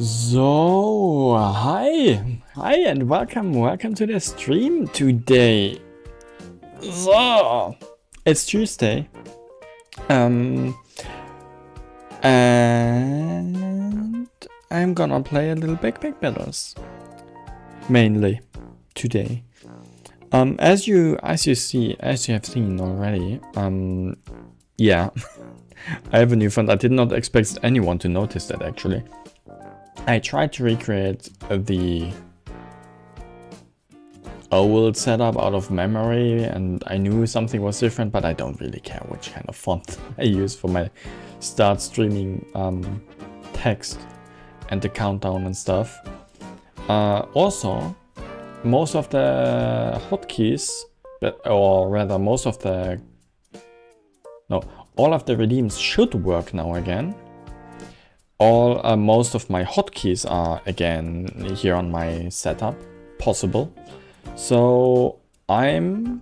So, hi and welcome to the stream today. So, it's Tuesday. And I'm gonna play a little Backpack Battles. Mainly today. As you have seen already, yeah, I have a new font. I did not expect anyone to notice that actually. I tried to recreate the old setup out of memory and I knew something was different, but I don't really care which kind of font I use for my start streaming text and the countdown and stuff. Also, most of the hotkeys, or rather most of the, no, all of the redeems should work now again. Most of my hotkeys are again here on my setup, possible. So I'm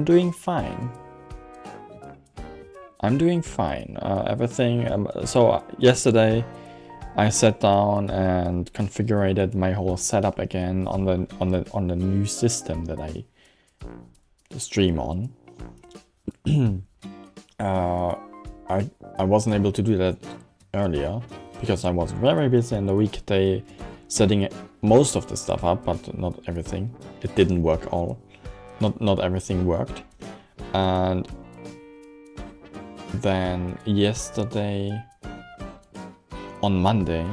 doing fine. Everything. So yesterday I sat down and configured my whole setup again on the new system that I stream on. I wasn't able to do that earlier because I was very busy in the weekday setting most of the stuff up, but not everything. It didn't work all. Not everything worked. And then yesterday on Monday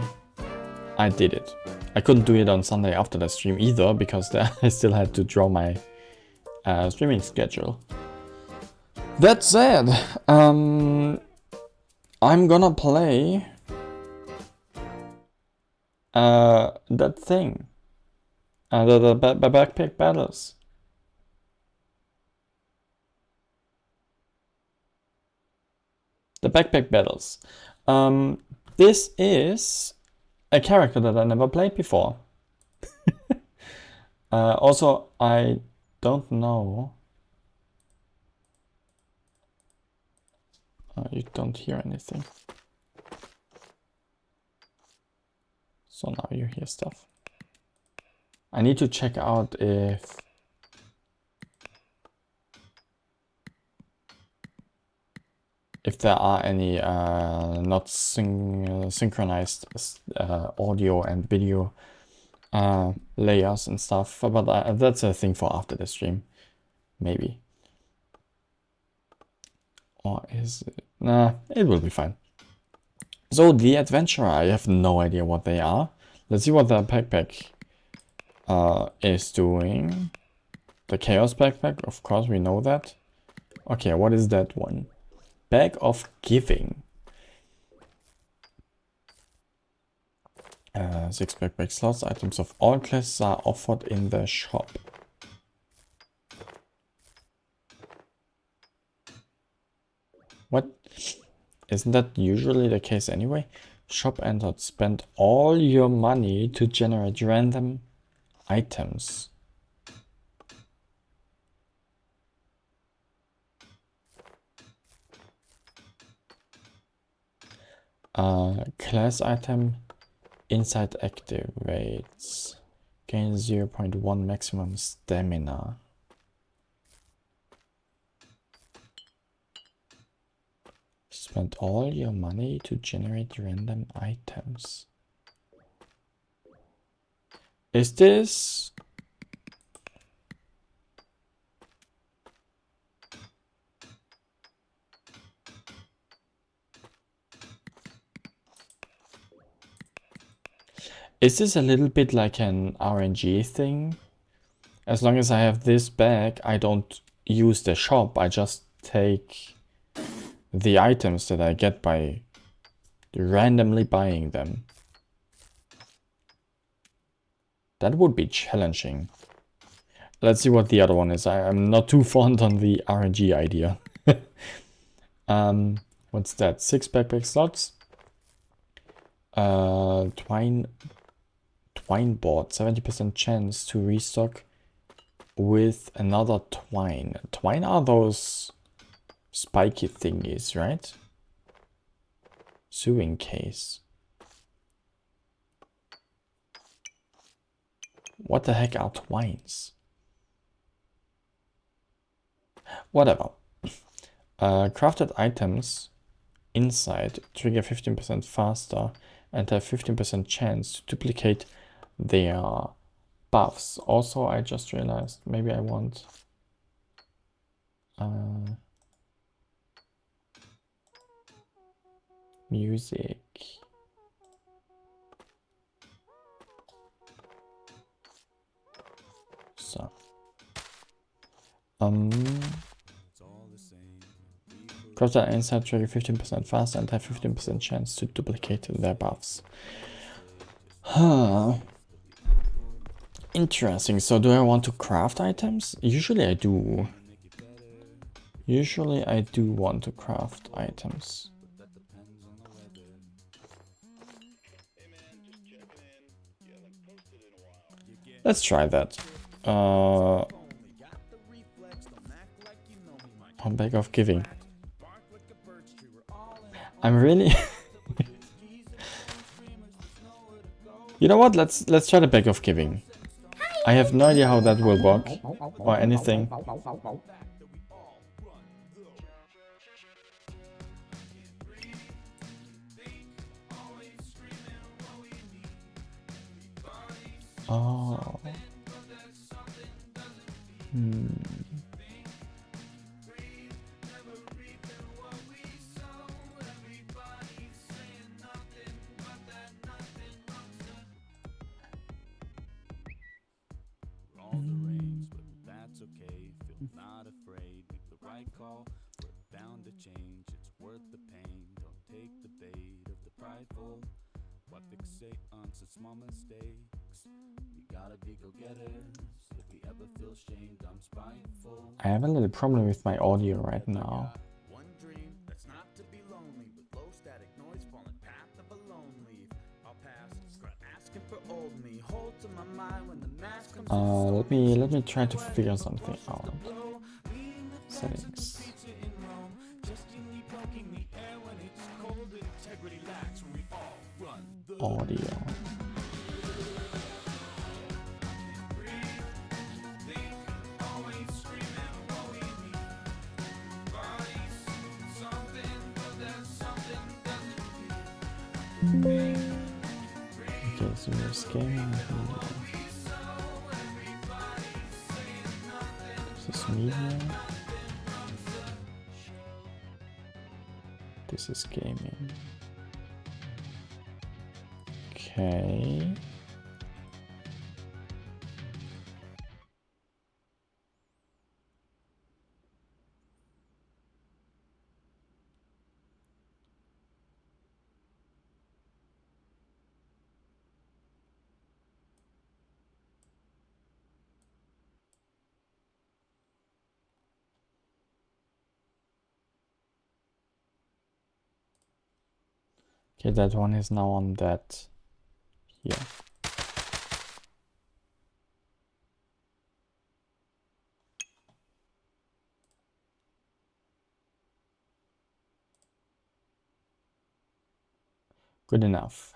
I did it. I couldn't do it on Sunday after the stream either because I still had to draw my streaming schedule. That said, I'm gonna play that thing, the Backpack Battles. The Backpack Battles. This is a character that I never played before. Also, I don't know. You don't hear anything. So now you hear stuff. I need to check out if there are any not synchronized audio and video layers and stuff, but that's a thing for after the stream, maybe. Or is it? Nah, it will be fine. So the adventurer, I have no idea what they are. Let's see what the backpack is doing. The chaos backpack, of course we know that. Okay, what is that one? Bag of Giving. 6 backpack slots. Items of all classes are offered in the shop. What? Isn't that usually the case anyway? Shop entered. Spend all your money to generate random items. Class item. Insight activates. Gain 0.1 maximum stamina. Spend all your money to generate random items. Is this... Is this a little bit like an RNG thing? As long as I have this bag, I don't use the shop, I just take the items that I get by randomly buying them. That would be challenging. Let's see what the other one is. I'm not too fond on the RNG idea. What's that? 6 backpack slots. Twine board, 70% chance to restock with another twine. Twine are those spiky thingies, right? Sewing case. What the heck are twines? Whatever. Crafted items inside trigger 15% faster and have 15% chance to duplicate their buffs. Also, I just realized maybe I want music. So crafted inside trigger 15% faster and have 15% chance to duplicate their buffs. Huh. Interesting. So do I want to craft items? Usually I do. Usually I do want to craft items. Let's try that. On Bag of Giving. I'm really... You know what? Let's try the Bag of Giving. I have no idea how that will work or anything. Oh. I have a little problem with my audio right now. Let me try to figure something out. Settings. Audio. Okay, so we're scaling. This is media. This is gaming. Okay. Okay, that one is now on that here. Good enough.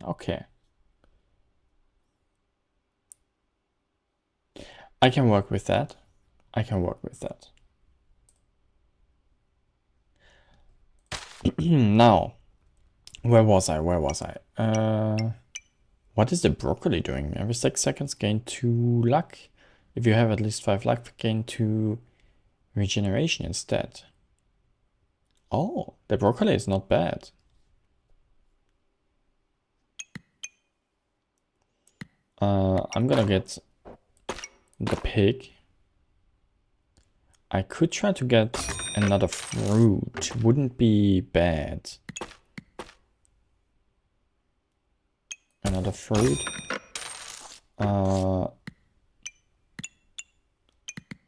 Okay. I can work with that. I can work with that. Now, where was I? What is the broccoli doing? Every 6 seconds gain 2 luck. If you have at least 5 luck, gain 2 regeneration instead. Oh, the broccoli is not bad. I'm gonna get the pig. I could try to get another fruit. Wouldn't be bad. Another fruit.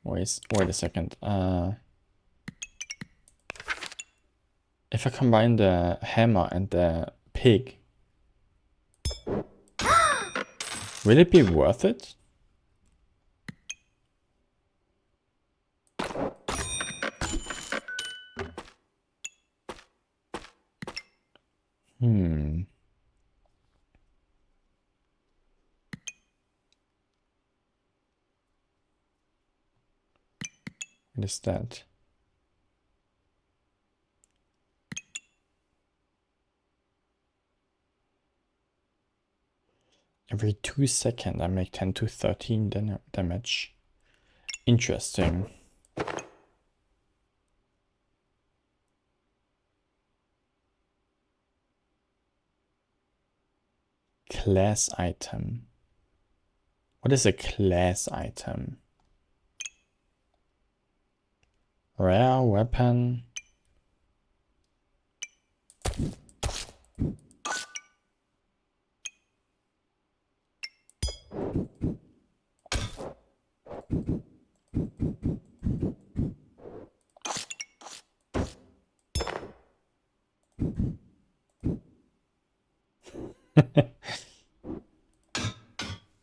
Wait a second. If I combine the hammer and the pig, will it be worth it? What is that? Every 2 seconds I make 10 to 13 damage. Interesting. Class item. What is a class item? Rare weapon.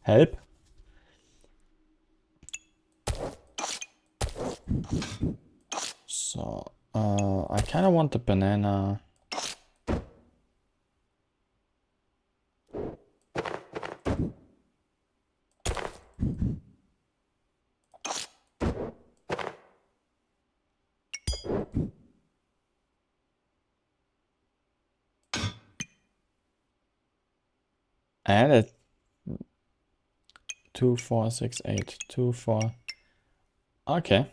Help. So, I kind of want the banana. And it 2, 4, 6, 8, 2, 4. Okay.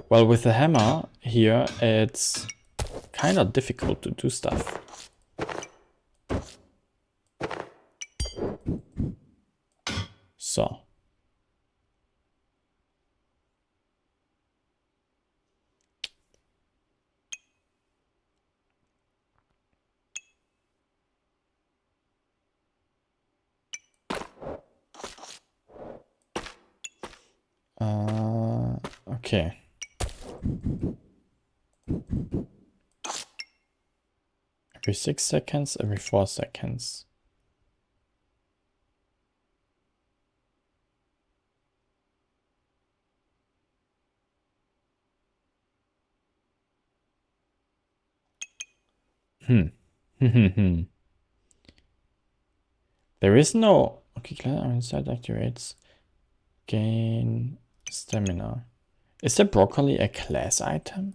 Well, with the hammer here, it's kind of difficult to do stuff. So. Okay. Every 6 seconds, every 4 seconds. There is no... Okay, inside activates. Gain stamina. Is the broccoli a class item?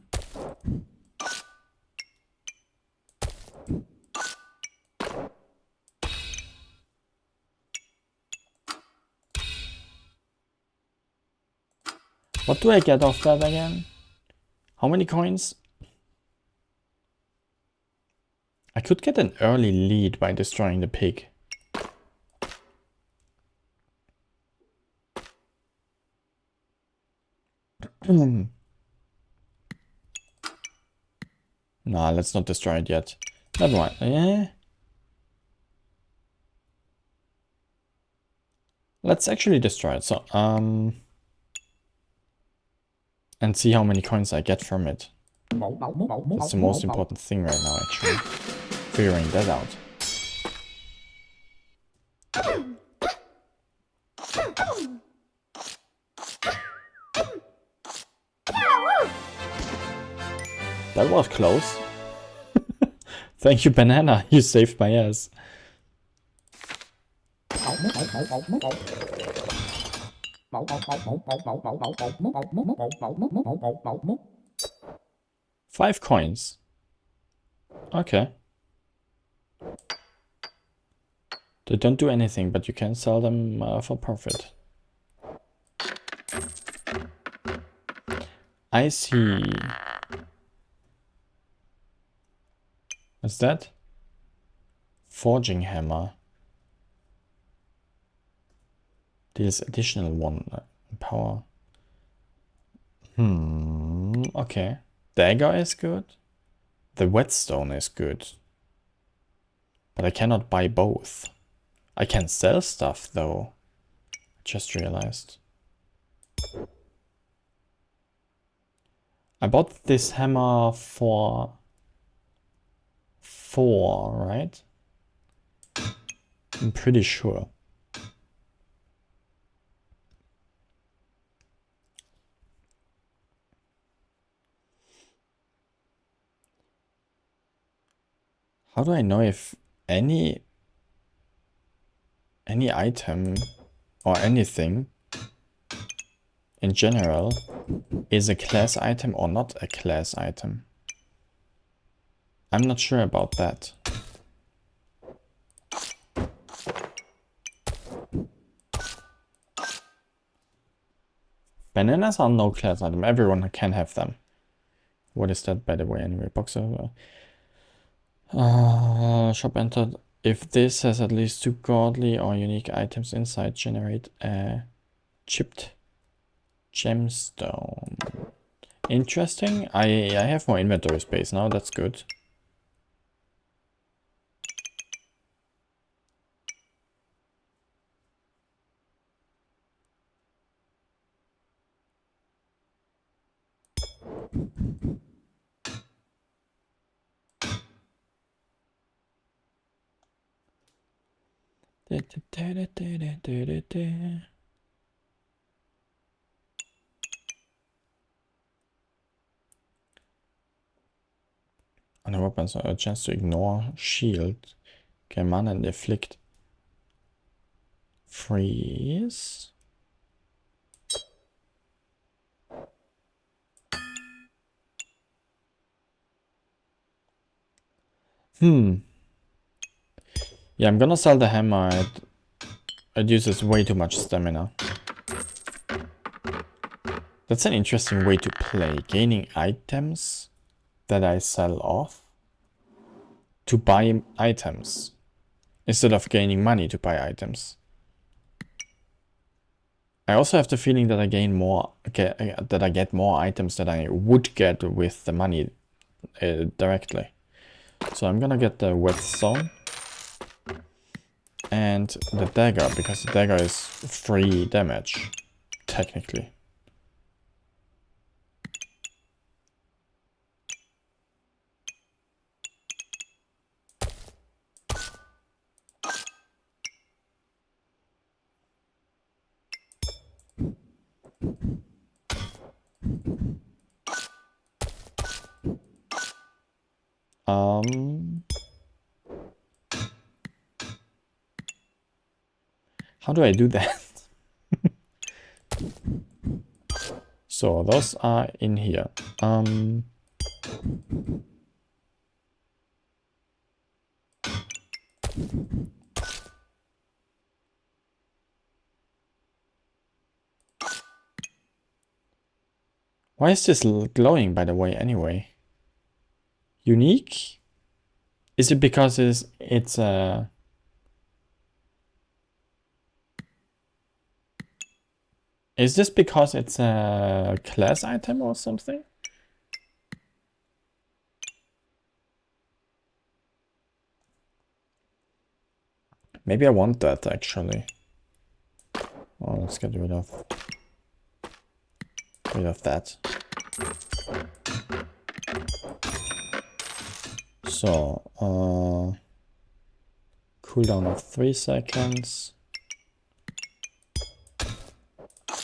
What do I get off that again? How many coins? I could get an early lead by destroying the pig. Nah, let's not destroy it yet. Never mind. Let's actually destroy it. So, and see how many coins I get from it. That's the most important thing right now, actually. Figuring that out. That was close. Thank you, banana. You saved my ass. Five coins. Okay. They don't do anything, but you can sell them for profit. I see. What's that? Forging hammer. Deals additional 1 power. Okay. Dagger is good. The whetstone is good. But I cannot buy both. I can sell stuff though. Just realized. I bought this hammer for 4, right? I'm pretty sure. How do I know if any item or anything in general is a class item or not a class item. I'm not sure about that. Bananas are no class item. Everyone can have them. What is that, by the way, anyway? Boxer. Shop entered. If this has at least 2 godly or unique items inside, generate a chipped gemstone. Interesting. I have more inventory space now. That's good. And weapons are a chance to ignore shield. Okay, mana and afflict. Freeze. Yeah, I'm gonna sell the hammer. It uses way too much stamina. That's an interesting way to play. Gaining items that I sell off to buy items instead of gaining money to buy items. I also have the feeling that I gain more, that I get more items that I would get with the money directly. So I'm gonna get the whetstone and the dagger, because the dagger is free damage, technically. How do I do that? So those are in here. Why is this glowing, by the way, anyway? Unique? Is it because it's a... Is this because it's a class item or something? Maybe I want that, actually. Oh, let's get rid of that. So, cooldown of 3 seconds.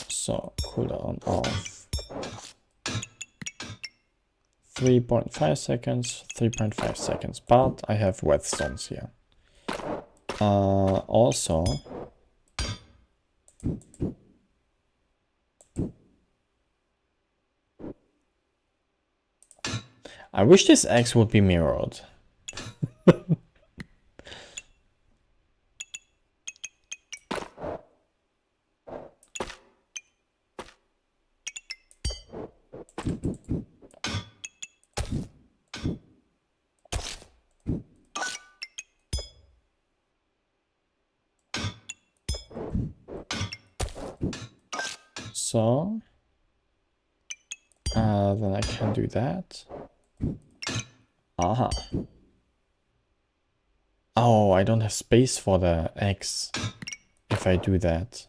So, cooldown of 3.5 seconds, 3.5 seconds. But I have whetstones here. Also, I wish this X would be mirrored. So, then I can do that. Aha. Oh, I don't have space for the X if I do that.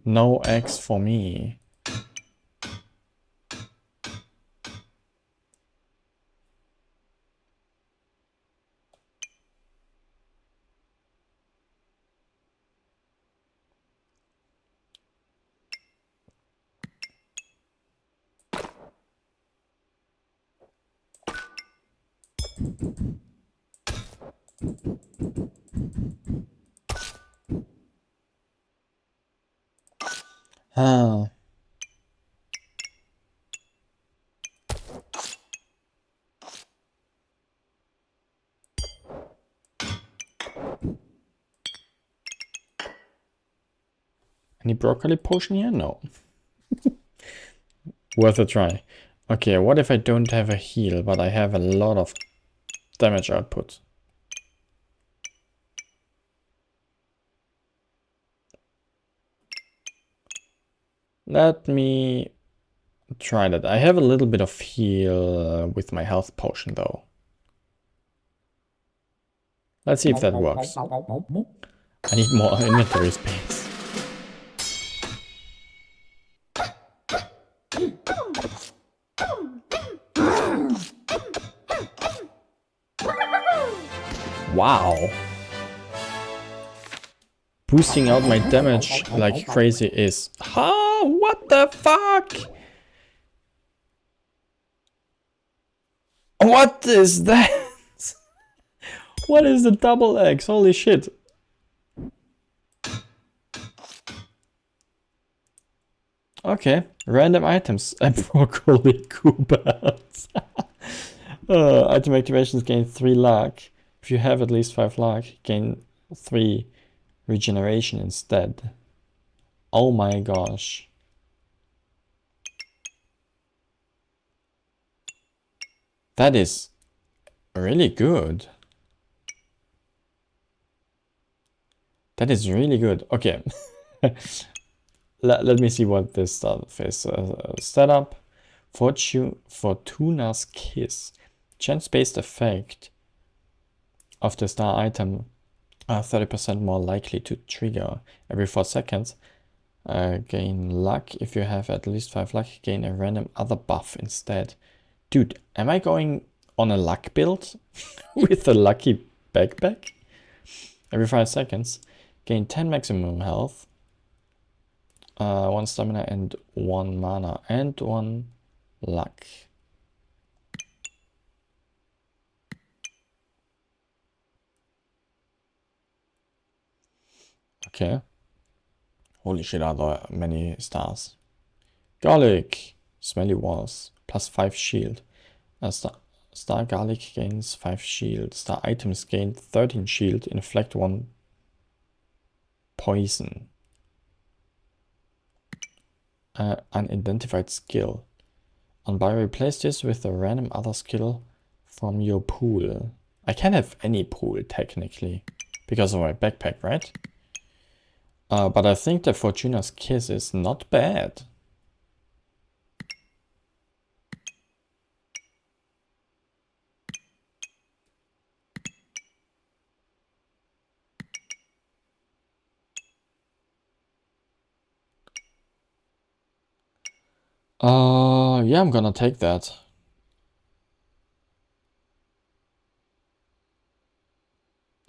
No X for me. Ah. Any broccoli potion here? No. Worth a try. Okay, what if I don't have a heal, but I have a lot of damage output? Let me try that. I have a little bit of heal with my health potion though. Let's see if that works. I need more inventory space. Wow. Boosting out my damage like crazy is... Ha! What the fuck? What is that? What is the double X? Holy shit. Okay, random items. Broccoli Coopers. Item activations gain 3 luck. If you have at least 5 luck, gain 3 regeneration instead. Oh my gosh. That is really good. That is really good. Okay. Let me see what this stuff is. Setup. Fortuna's Kiss. Chance-based effect of the star item are 30% more likely to trigger every 4 seconds. Gain luck. If you have at least 5 luck, gain a random other buff instead. Dude, am I going on a luck build with a lucky backpack? Every 5 seconds. Gain 10 maximum health. 1 stamina and 1 mana and 1 luck. Okay. Holy shit, are there many stars. Garlic. Smelly walls. Plus 5 shield. Star garlic gains 5 shield. Star items gain 13 shield. Inflict 1 poison. Unidentified skill. On buy, replace this with a random other skill from your pool. I can have any pool technically because of my backpack, right? But I think the Fortuna's Kiss is not bad. Yeah, I'm gonna take that.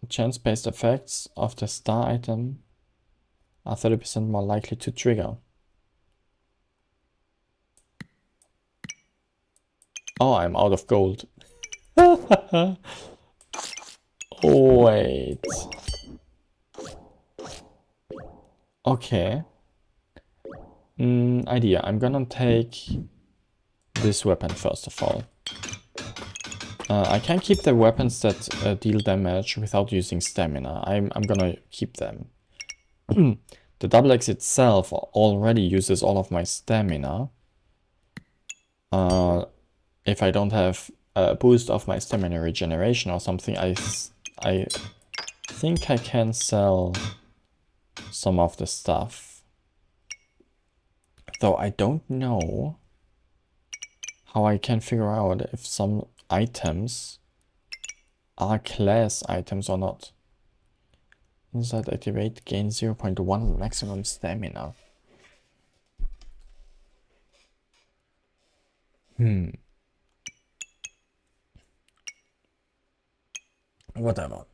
Chance-based effects of the star item are 30% more likely to trigger. Oh, I'm out of gold. Wait. Okay. Idea. I'm gonna take this weapon first of all. I can keep the weapons that deal damage without using stamina. I'm gonna keep them. The double X itself already uses all of my stamina. If I don't have a boost of my stamina regeneration or something, I think I can sell some of the stuff. Though I don't know how I can figure out if some items are class items or not. Inside activate, gain 0.1 maximum stamina. Whatever.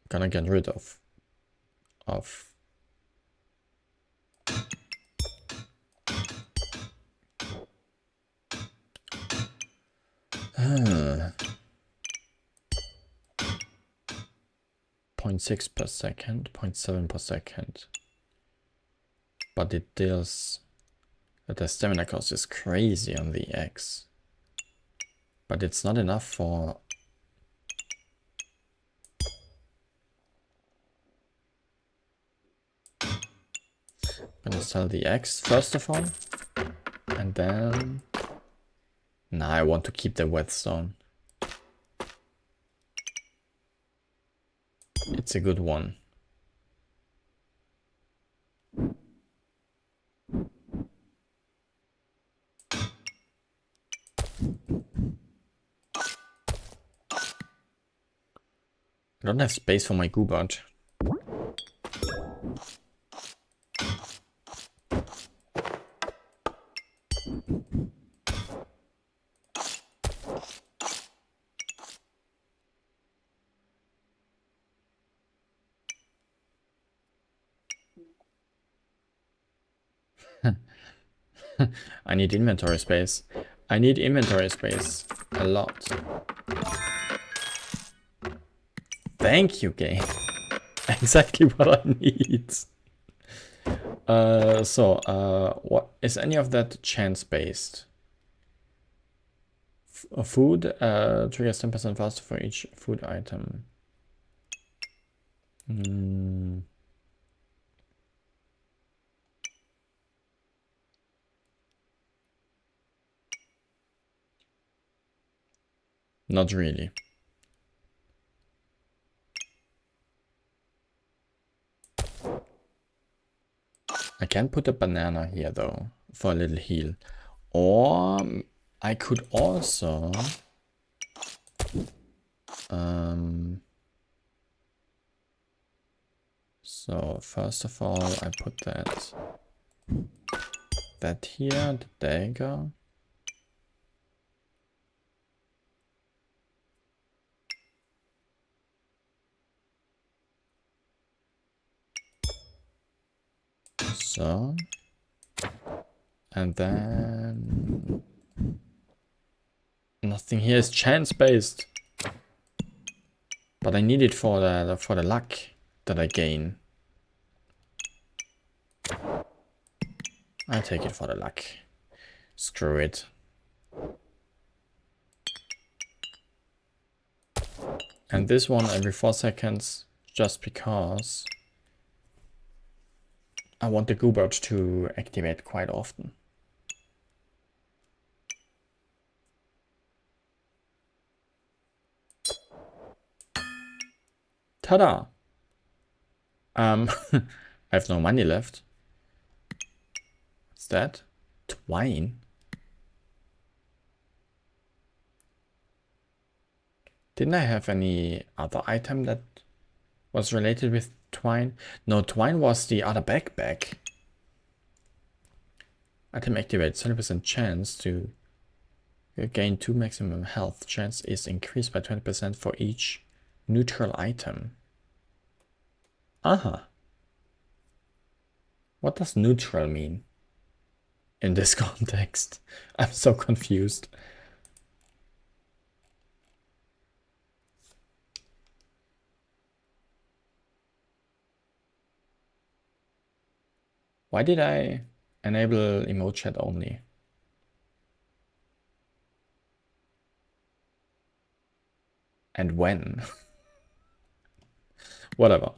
Gonna get rid of uh, 0.6 per second, 0.7 per second. But it deals that the stamina cost is crazy on the X. But it's not enough for... Gonna sell the eggs first of all. And then... Nah, I want to keep the whetstone. It's a good one. I don't have space for my goobert. I need inventory space. I need inventory space a lot. Thank you, game. Exactly what I need. What is any of that chance based? Food triggers 10% faster for each food item. Not really. I can put a banana here though for a little heal. Or I could also so first of all I put that here, the dagger. So, and then nothing here is chance based, but I need it for the luck that I gain. I take it for the luck. Screw it. And this one every 4 seconds, just because I want the goobert to activate quite often. Ta-da! I have no money left. What's that? Twine? Didn't I have any other item that was related with twine? No, twine was the other backpack. Item activates 20% chance to gain 2 maximum health. Chance is increased by 20% for each neutral item. Uh-huh. What does neutral mean in this context? I'm so confused. Why did I enable emote chat only? And when? Whatever.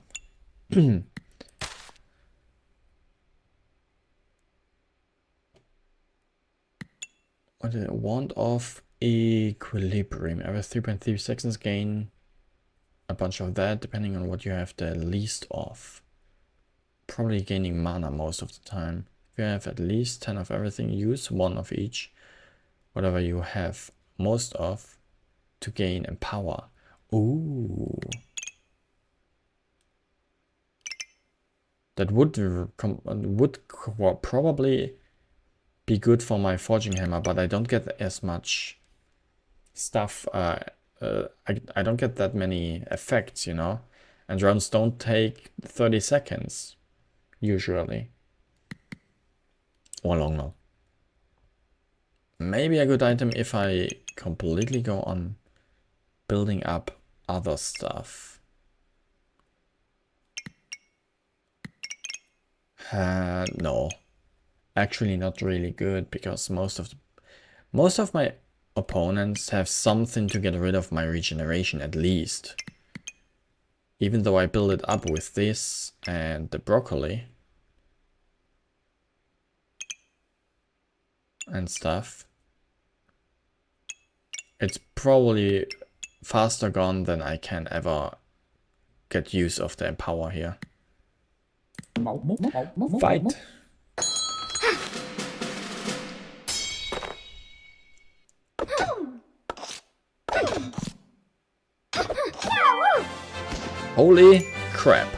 What is it? Wand of Equilibrium. Every 3.3 seconds gain a bunch of that, depending on what you have the least of. Probably gaining mana most of the time. If you have at least 10 of everything, use 1 of each. Whatever you have most of to gain in power. Ooh. That would probably be good for my forging hammer, but I don't get as much stuff. I don't get that many effects, you know? And runs don't take 30 seconds, usually. Or longer. Maybe a good item if I completely go on building up other stuff. No. Actually not really good, because most of my opponents have something to get rid of my regeneration at least. Even though I build it up with this and the broccoli. and stuff, it's probably faster gone than I can ever get use of the Empower here. Fight! Holy crap.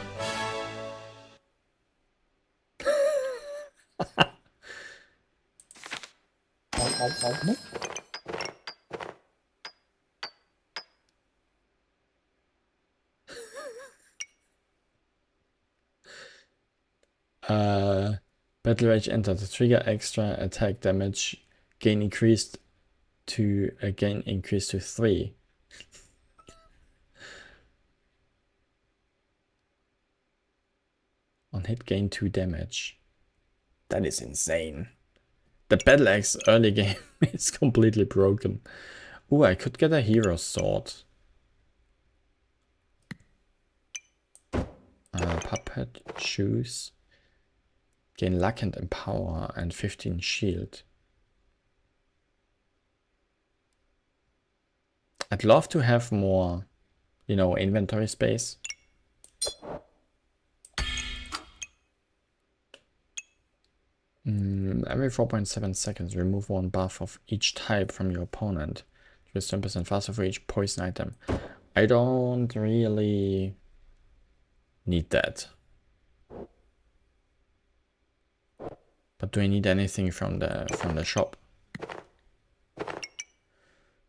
Battle Rage entered. The trigger extra attack damage gain increased to 3. On hit gain 2 damage. That is insane. The Battle Axe early game is completely broken. Ooh, I could get a hero sword. Puppet, shoes. Gain luck and empower and 15 shield. I'd love to have more, you know, inventory space. Every 4.7 seconds, remove 1 buff of each type from your opponent. Just 10% faster for each poison item. I don't really need that. But do I need anything from the shop?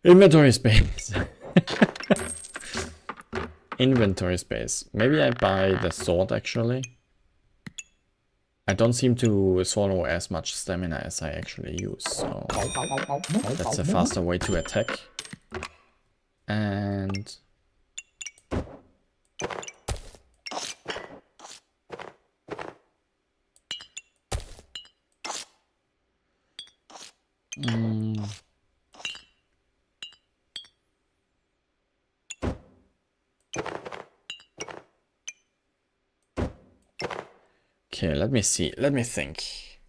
Inventory space. Inventory space. Maybe I buy the sword actually. I don't seem to swallow as much stamina as I actually use, so that's a faster way to attack. And okay, let me see. Let me think.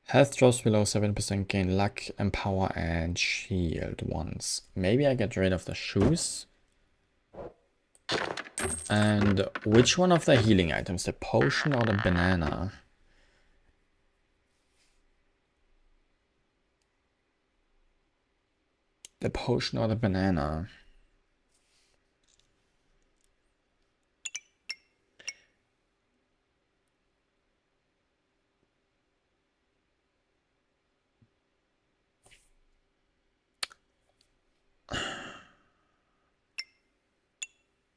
Health drops below 7%, gain luck, empower, and shield once. Maybe I get rid of the shoes. And which one of the healing items? The potion or the banana? The potion or the banana?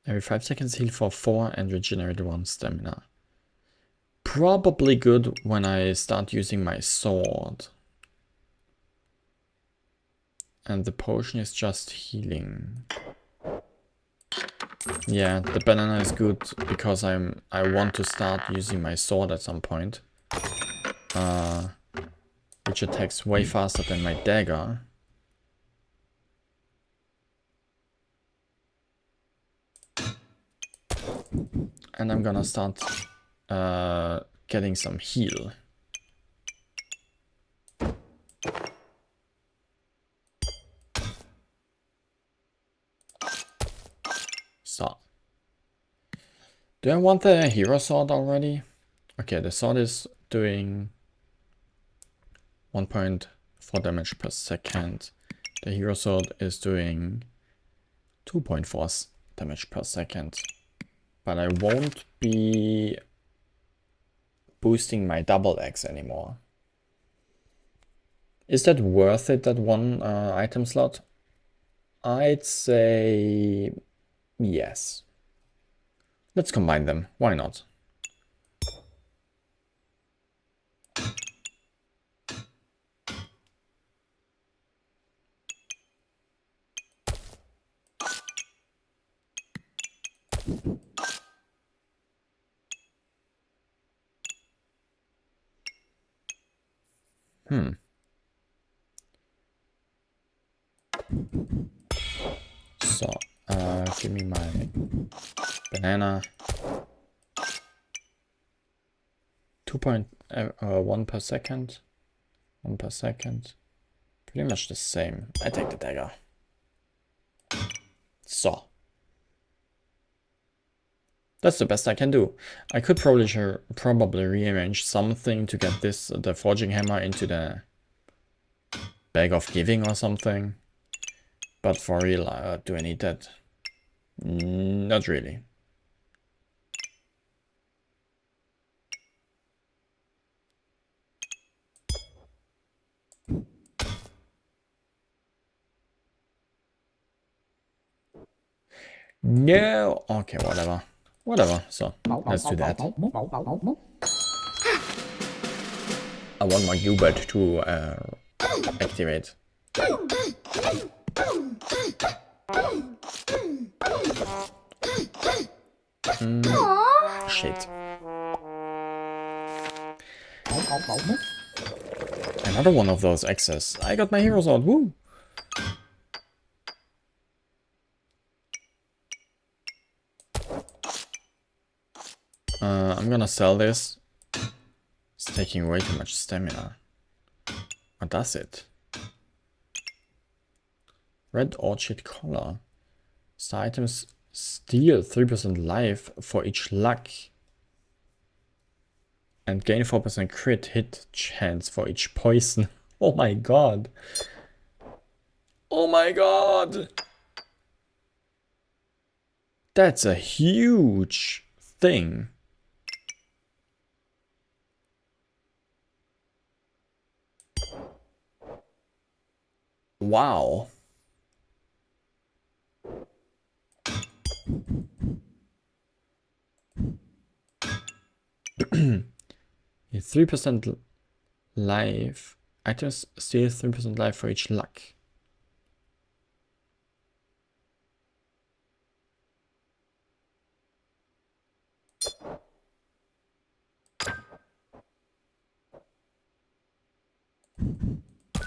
Every 5 seconds heal for 4 and regenerate 1 stamina. Probably good when I start using my sword. And the potion is just healing. Yeah, the banana is good because I want to start using my sword at some point. Which attacks way faster than my dagger. And I'm gonna start getting some heal. So, do I want the hero sword already? Okay, the sword is doing 1.4 damage per second. The hero sword is doing 2.4 damage per second. But I won't be boosting my double axe anymore. Is that worth it, that 1 item slot? I'd say yes. Let's combine them. Why not? So, give me my banana. 2.1 per second. 1 per second. Pretty much the same. I take the dagger. So. That's the best I can do. I could probably rearrange something to get the forging hammer into the bag of giving or something. But for real, do I need that? Not really. No! Okay, whatever. Whatever, so let's do that. I want my Hubert to activate. Shit. Another one of those X's. I got my heroes out, woo! I'm gonna sell this. It's taking way too much stamina. What does it? Red Orchid Collar. Star items steal 3% life for each luck. And gain 4% crit hit chance for each poison. Oh my god. Oh my god. That's a huge thing. Wow. Yeah, 3% life. Items steal 3% life for each luck.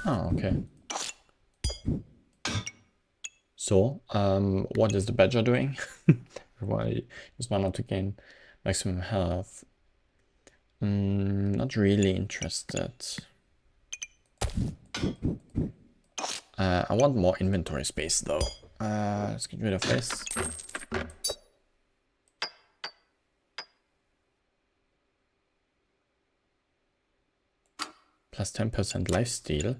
Oh, okay. So, what is the badger doing? Why use mana to gain maximum health? Not really interested. I want more inventory space though. Let's get rid of this. Plus 10% lifesteal.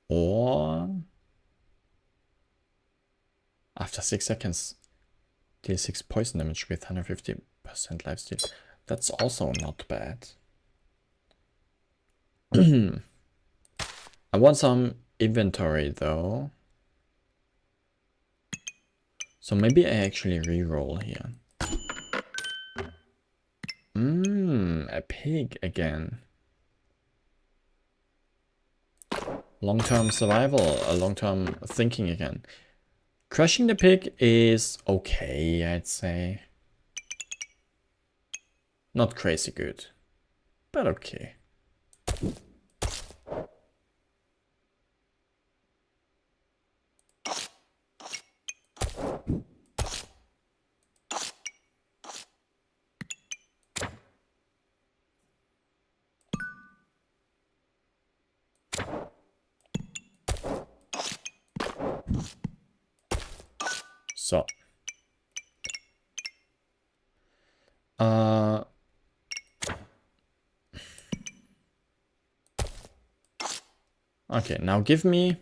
Or after 6 seconds, deal 6 poison damage with 150% lifesteal. That's also not bad. I want some inventory though. So maybe I actually reroll here. A pig again. Long-term survival, long-term thinking again. Crushing the pig is okay, I'd say. Not crazy good, but okay. So. Okay, now give me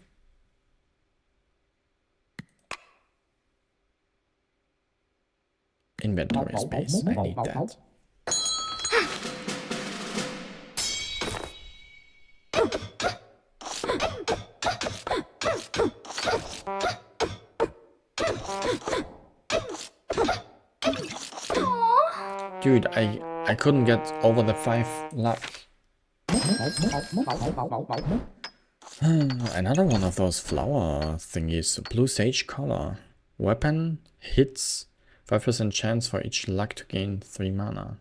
inventory space. I need that. Dude, I couldn't get over the 5 luck. Another one of those flower thingies. Blue Sage Collar. Weapon hits 5% chance for each luck to gain 3 mana.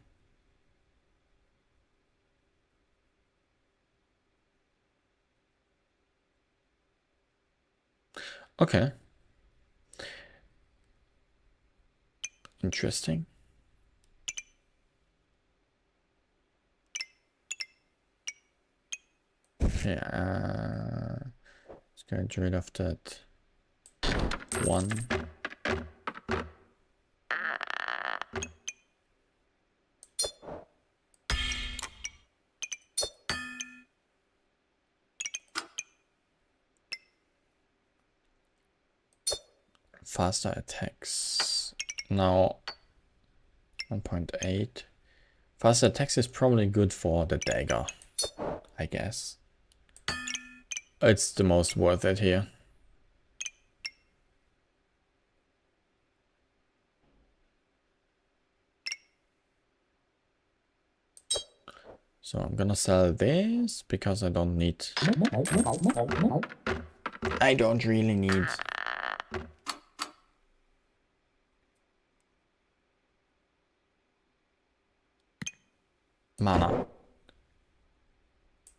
Okay. Interesting. Okay, let's get rid of that one. Faster attacks. Now 1.8. Faster attacks is probably good for the dagger, I guess. It's the most worth it here. So I'm gonna sell this because I don't need... I don't really need... mana.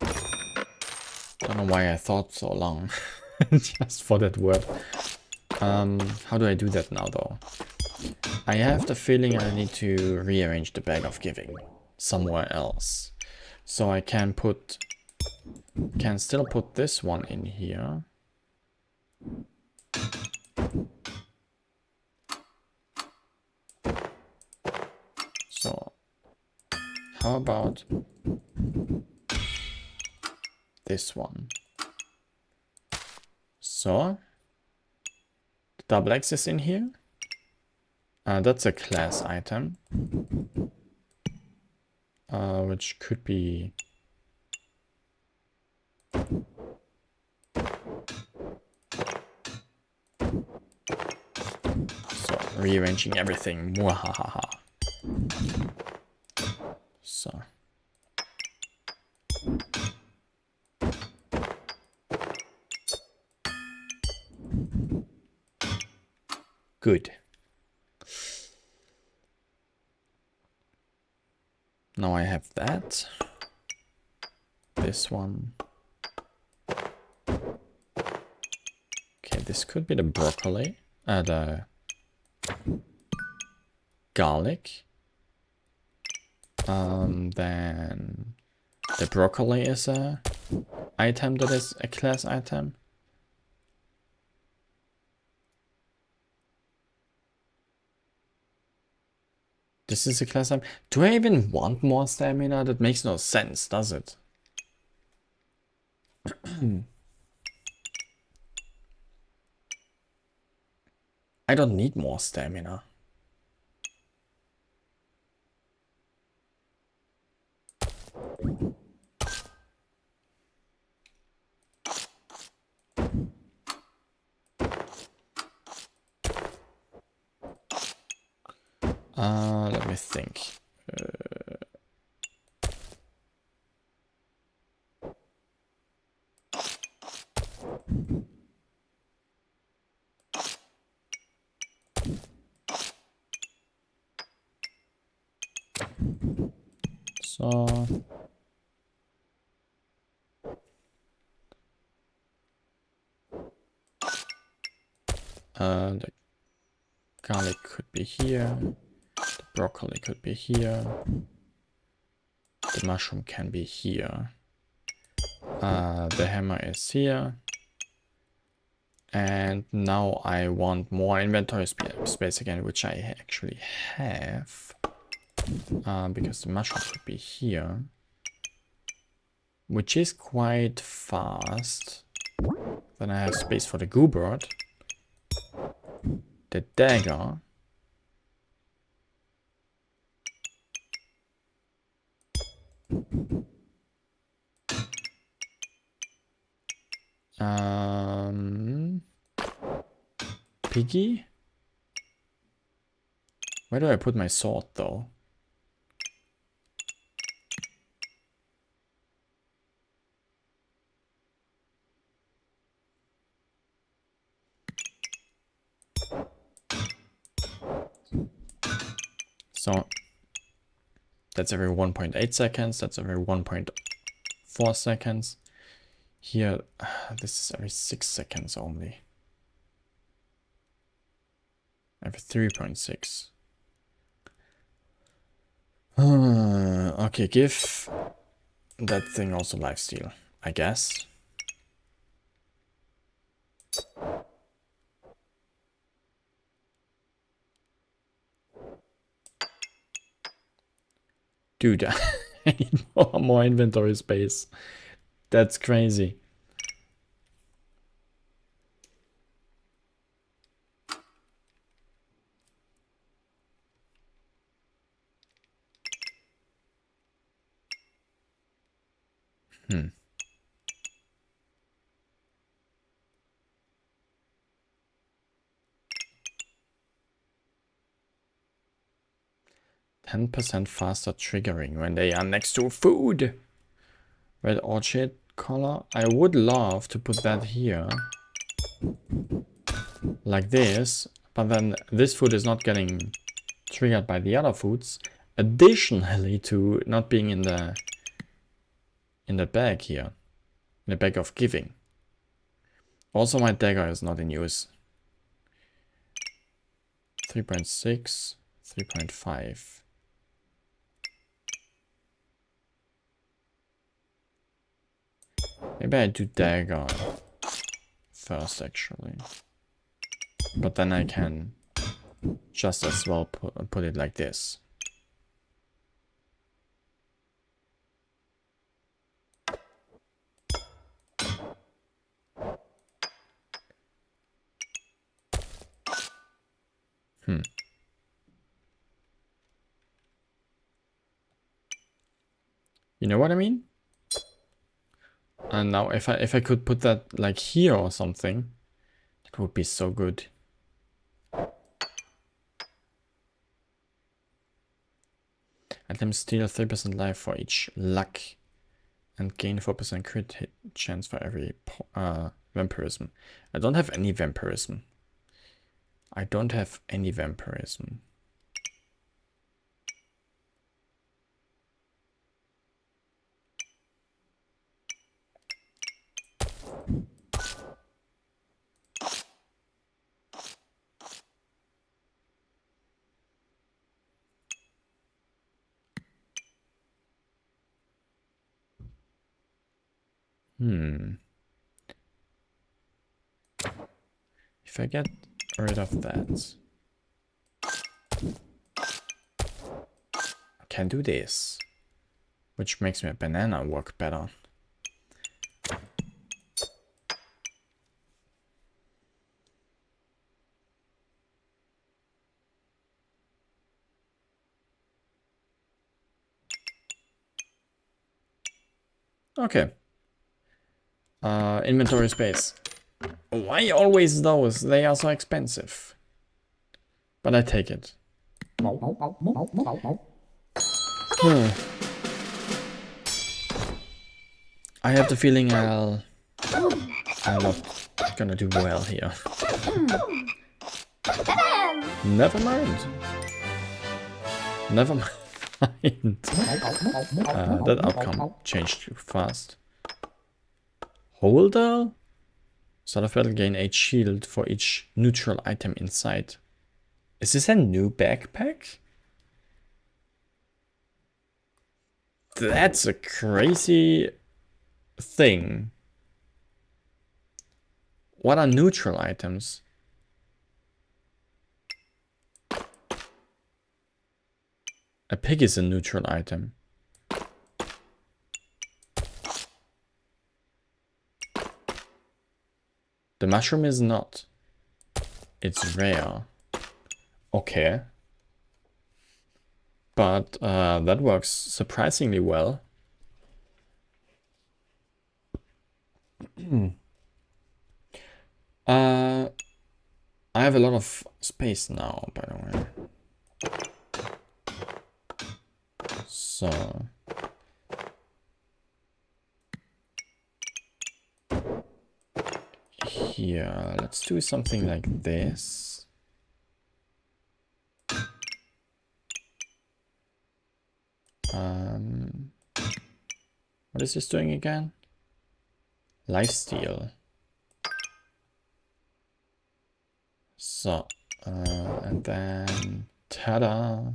Don't know why I thought so long. Just for that word. How do I do that now though? I have the feeling I need to rearrange the bag of giving somewhere else. So I can still put this one in here. So how about this one? So the double X is in here. That's a class item, which could be so rearranging everything. Mwahaha. So good. Now I have that. This one. Okay, this could be the broccoli. The garlic. Then the broccoli is a item that is a class item. This is a class item. Do I even want more stamina? That makes no sense, does it? I don't need more stamina. Let me think. So the garlic could be here. The broccoli could be here. The mushroom can be here. The hammer is here. And now I want more inventory space again, which I actually have. Because the mushroom could be here. Which is quite fast. Then I have space for the goobert. The dagger. Piggy? Where do I put my sword though? So that's every 1.8 seconds, that's every 1.4 seconds. Here, this is every 6 seconds only. Every 3.6. Okay, give that thing also lifesteal, I guess. Dude, I need more inventory space. That's crazy. Hmm. 10% faster triggering when they are next to food. Red orchid color. I would love to put that here. Like this. But then this food is not getting triggered by the other foods. Additionally to not being in the bag here. In the bag of giving. Also my dagger is not in use. 3.6, 3.5. Maybe I do dagger first actually. But then I can just as well put it like this. You know what I mean? And now if I could put that like here or something, it would be so good. Let them steal 3% life for each luck and gain 4% crit hit chance for every vampirism. I don't have any vampirism. I don't have any vampirism. If I get rid of that, I can do this, which makes my banana work better. Okay. Inventory space. Why always those? They are so expensive. But I take it. I have the feeling I'm not gonna do well here. Never mind. Never mind. That outcome changed too fast. Holder? Start of battle, gain 8 shield for each neutral item inside. Is this a new backpack? That's a crazy thing. What are neutral items? A pig is a neutral item. The mushroom is not. It's rare. Okay. But that works surprisingly well. I have a lot of space now, by the way. So here, let's do something like this. What is this doing again? Lifesteal. So, and then, ta-da!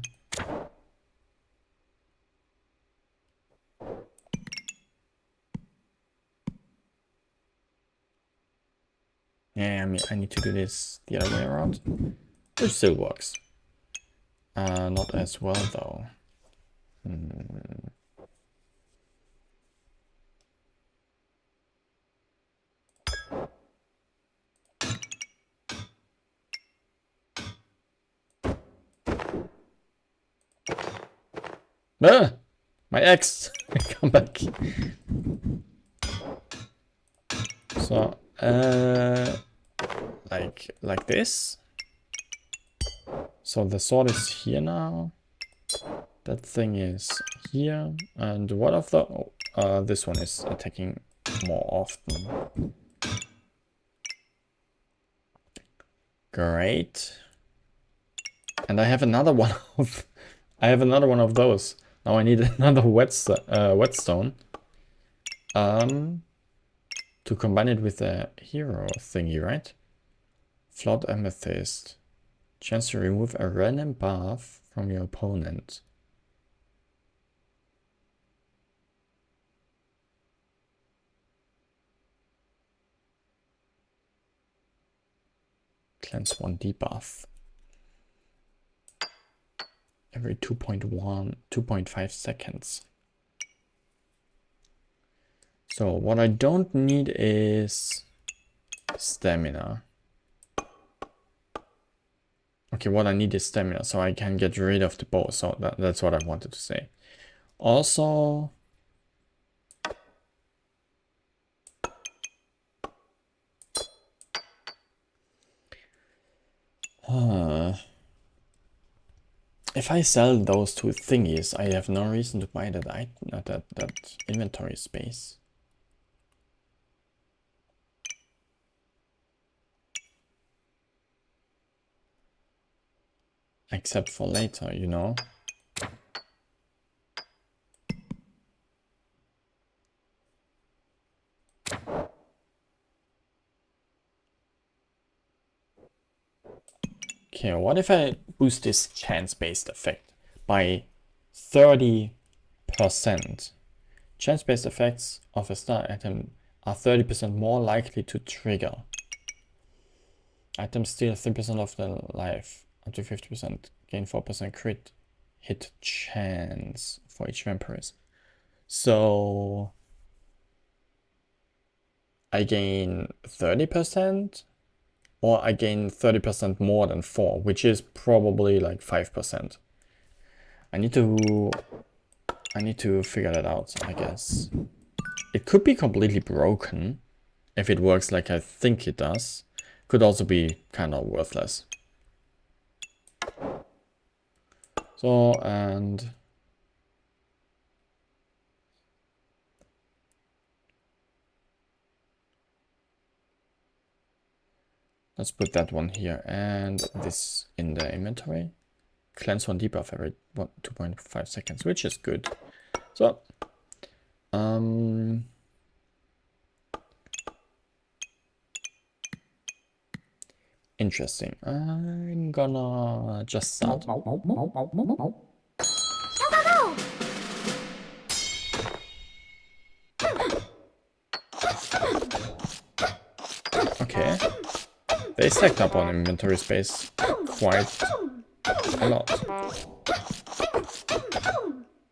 Yeah, I mean, I need to do this the other way around, which still works. Not as well though. Ah! My ex! Come back. So, like this. So the sword is here now. That thing is here. And what of the... Oh, this one is attacking more often. Great. And I have another one of... I have another one of those. Now I need another whetstone. To combine it with the hero thingy, right? Flawed amethyst. Chance to remove a random buff from your opponent. Cleanse 1 debuff. Every 2.5 seconds. So what I don't need is stamina. Okay, what I need is stamina, so I can get rid of the bow. So that's what I wanted to say. Also, if I sell those two thingies, I have no reason to buy that inventory space. Except for later, you know. Okay, what if I boost this chance-based effect by 30%? Chance-based effects of a star item are 30% more likely to trigger. Items steal 3% of their life, up to 50%, gain 4% crit hit chance for each vampirism. So I gain 30%, or I gain 30% more than 4, which is probably like 5%. I need to figure that out, I guess. It could be completely broken if it works like I think it does. Could also be kind of worthless. So, and let's put that one here and this in the inventory. Cleanse 1 debuff every 2.5 seconds, which is good. So, interesting. I'm gonna just start. Okay. They stacked up on inventory space quite a lot.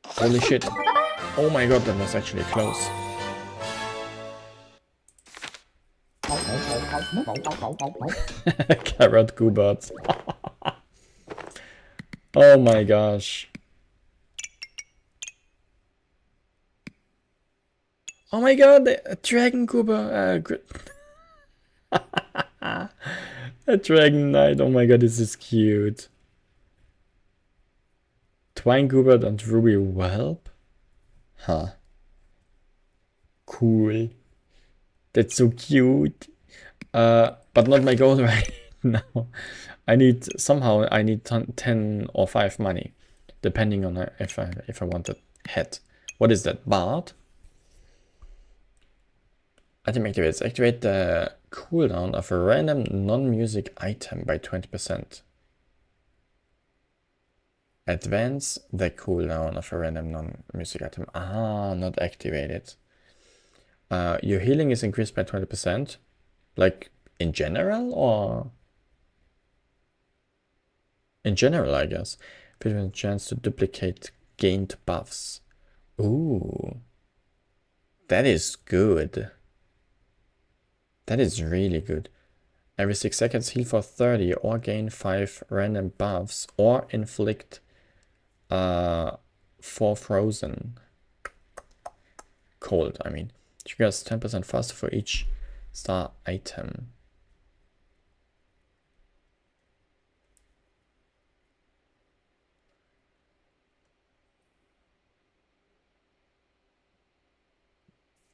Holy shit. Oh my god, that was actually close. Carrot Goobert. Oh my gosh. Oh my god, a Dragon Goober. A Dragon Knight. Oh my god, this is cute. Twine Goobert and Ruby Whelp? Huh. Cool. That's so cute. But not my goal right now. I need 10 or 5 money, depending on if I want that head. What is that? Bard? Item activates. Activate the cooldown of a random non-music item by 20%. Advance the cooldown of a random non-music item. Ah, not activated. Your healing is increased by 20%. Like in general, or? In general, I guess. 50% chance to duplicate gained buffs. Ooh. That is good. That is really good. Every 6 seconds heal for 30 or gain 5 random buffs or inflict 4 frozen. Cold, I mean. Triggers 10% faster for each star item.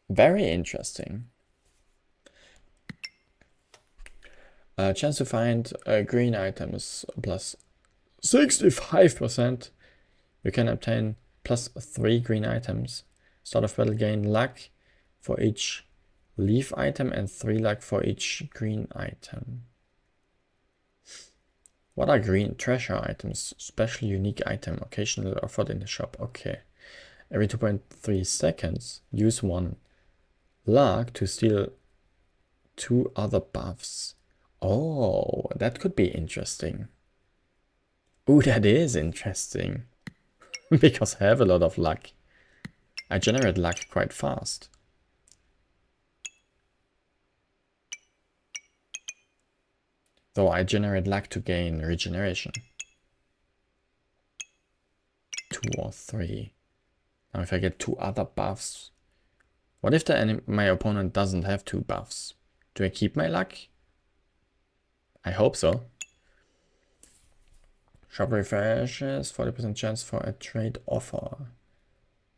Very interesting. Chance to find green items plus 65%. You can obtain plus 3 green items. Start of battle, gain luck for each leaf item and 3 luck for each green item. What are green treasure items? Special unique item, occasionally offered in the shop. Okay. Every 2.3 seconds, use 1 luck to steal 2 other buffs. Oh, that could be interesting. Ooh, that is interesting. Because I have a lot of luck. I generate luck quite fast. Though I generate luck to gain regeneration. 2 or 3. Now if I get 2 other buffs. What if my opponent doesn't have 2 buffs? Do I keep my luck? I hope so. Shop refreshes, 40% chance for a trade offer.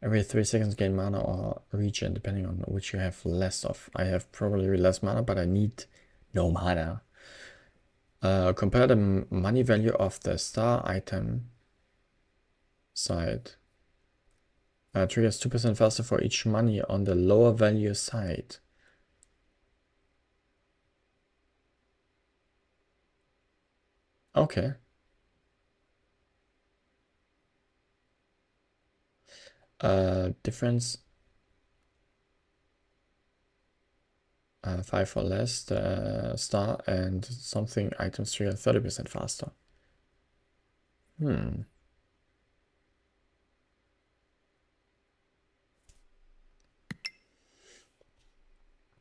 Every 3 seconds gain mana or regen, depending on which you have less of. I have probably less mana, but I need no mana. Compare the money value of the star item side. Triggers 2% faster for each money on the lower value side. Okay. Difference 5 or less, the star and something items trigger 30% faster.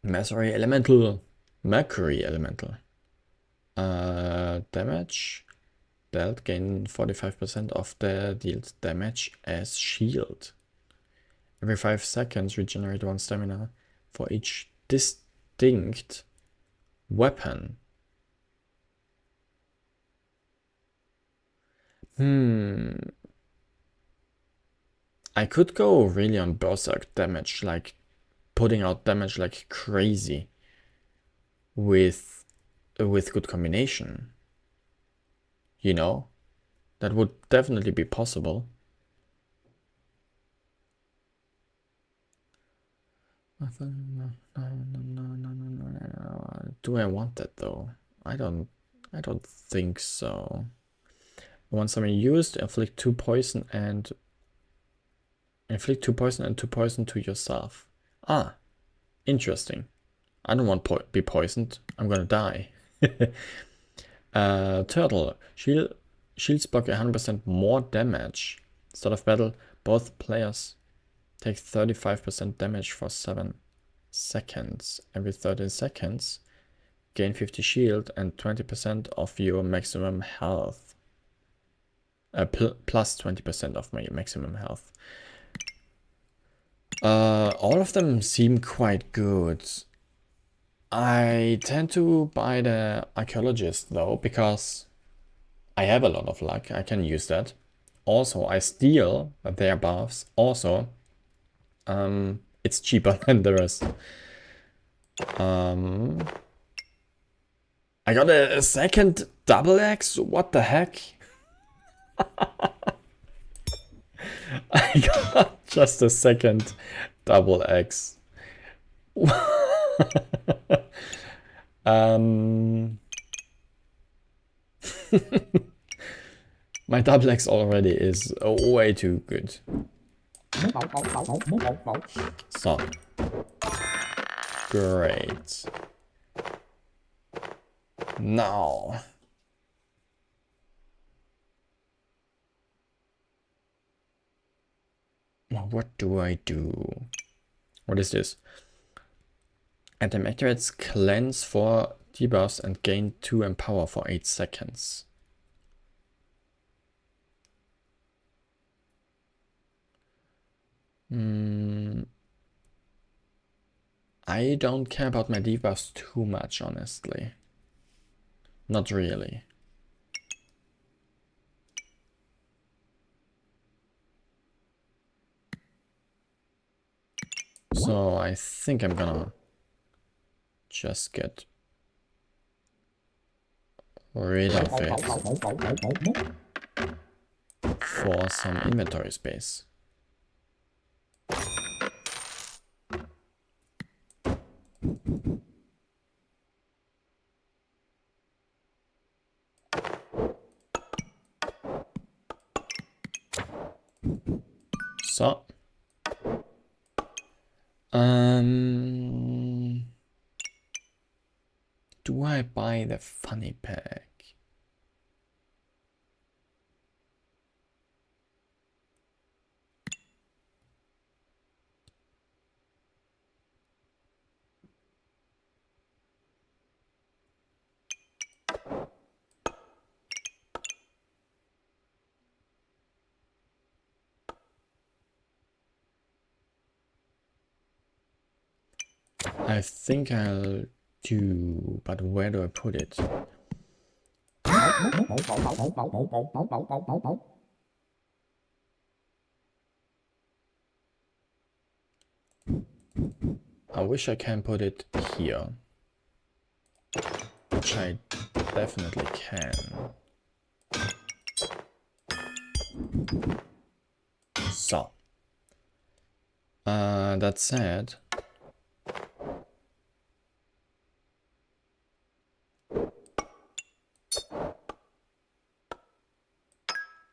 Mercury Elemental. Mercury Elemental. Damage. Belt gain 45% of the dealt damage as shield. Every 5 seconds regenerate 1 stamina for each distinct weapon. I could go really on berserk damage, like putting out damage like crazy with good combination. You know, that would definitely be possible. Do I want that though? I don't think so. Once I'm used, inflict 2 poison and 2 poison to yourself. Ah, interesting. I don't want to be poisoned. I'm gonna die. Turtle. Shields block 100% more damage. Start of battle, both players take 35% damage for 7 seconds. Every 13 seconds, gain 50 shield and 20% of your maximum health. Plus 20% of my maximum health. All of them seem quite good. I tend to buy the Archaeologist though, because I have a lot of luck. I can use that. Also, I steal their buffs. Also, it's cheaper than the rest. I got a second double axe? What the heck? I got just a second double axe. My double axe already is way too good. So. Great. Now. What do I do? What is this? Item activates cleanse for debuffs and gain 2 empower for 8 seconds. I don't care about my debuffs too much, honestly. Not really. So I think I'm gonna just get rid of it for some inventory space. So, do I buy the funny pack? I think I'll do, but where do I put it? I wish I can put it here, which I definitely can. So, that said,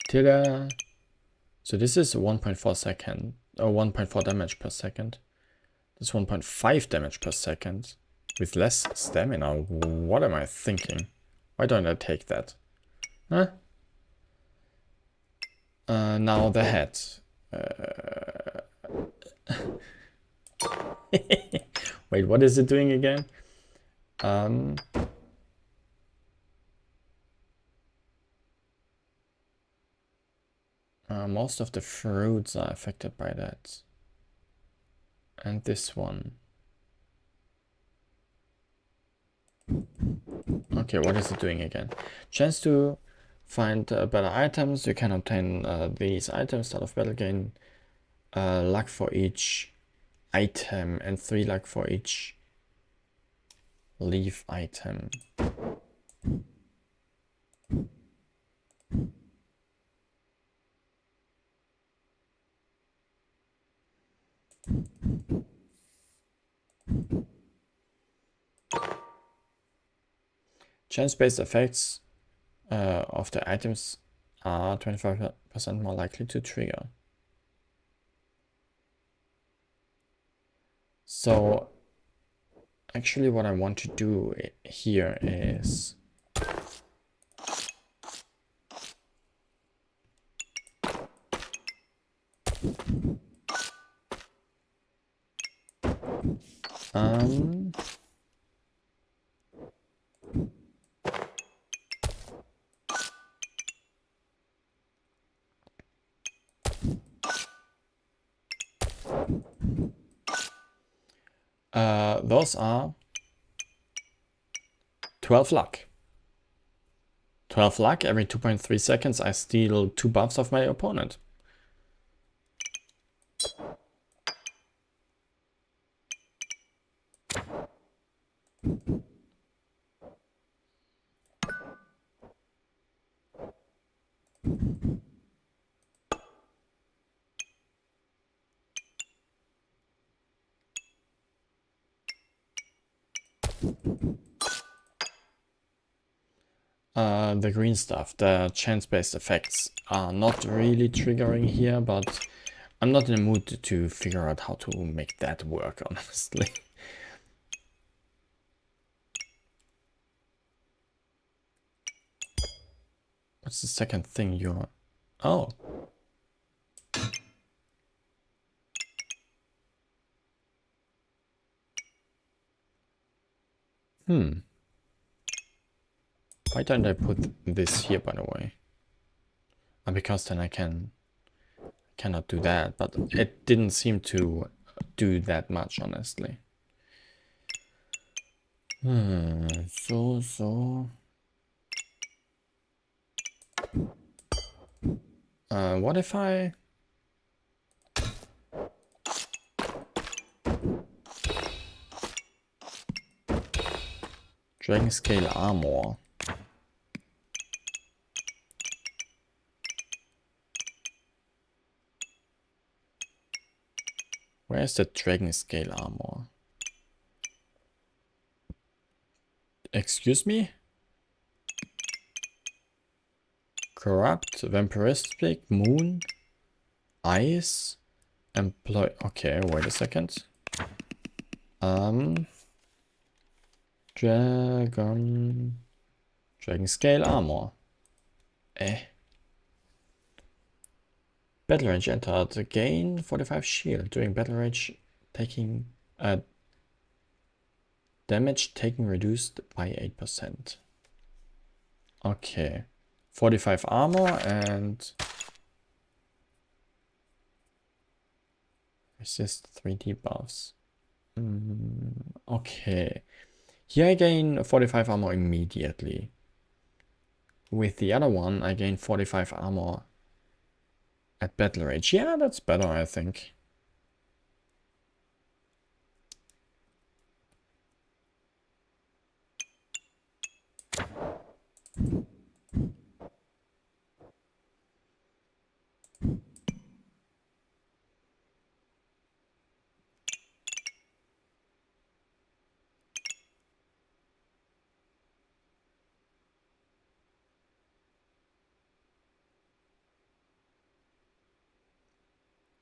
ta-da! So this is 1.4 second, or 1.4 damage per second. That's 1.5 damage per second with less stamina. What am I thinking? Why don't I take that? Huh? Now the head. Wait, what is it doing again? Most of the fruits are affected by that. And this one. Okay, what is it doing again? Chance to find better items. You can obtain these items. Start of battle, gain luck for each item and 3 luck for each leaf item. Chance-based effects of the items are 25% more likely to trigger. So actually what I want to do here is those are 12 luck. 12 luck, every 2.3 seconds I steal 2 buffs of my opponent. The green stuff, the chance-based effects are not really triggering here, but I'm not in the mood to figure out how to make that work, honestly. What's the second thing you're... Oh. Why don't I put this here, by the way? Because then I cannot do that, but it didn't seem to do that much, honestly. So... what if I... Dragon Scale Armor. Where's the Dragon Scale Armor? Excuse me? Corrupt, Vampiristic, Moon, Ice, Employ... Okay, wait a second. Dragon Scale Armor. Battle range entered. Gain 45 shield during battle range, taking damage taken reduced by 8%. Okay. 45 armor and resist 3 debuffs. Okay. Here I gain 45 armor immediately. With the other one, I gain 45 armor at battle rage. Yeah, that's better, I think.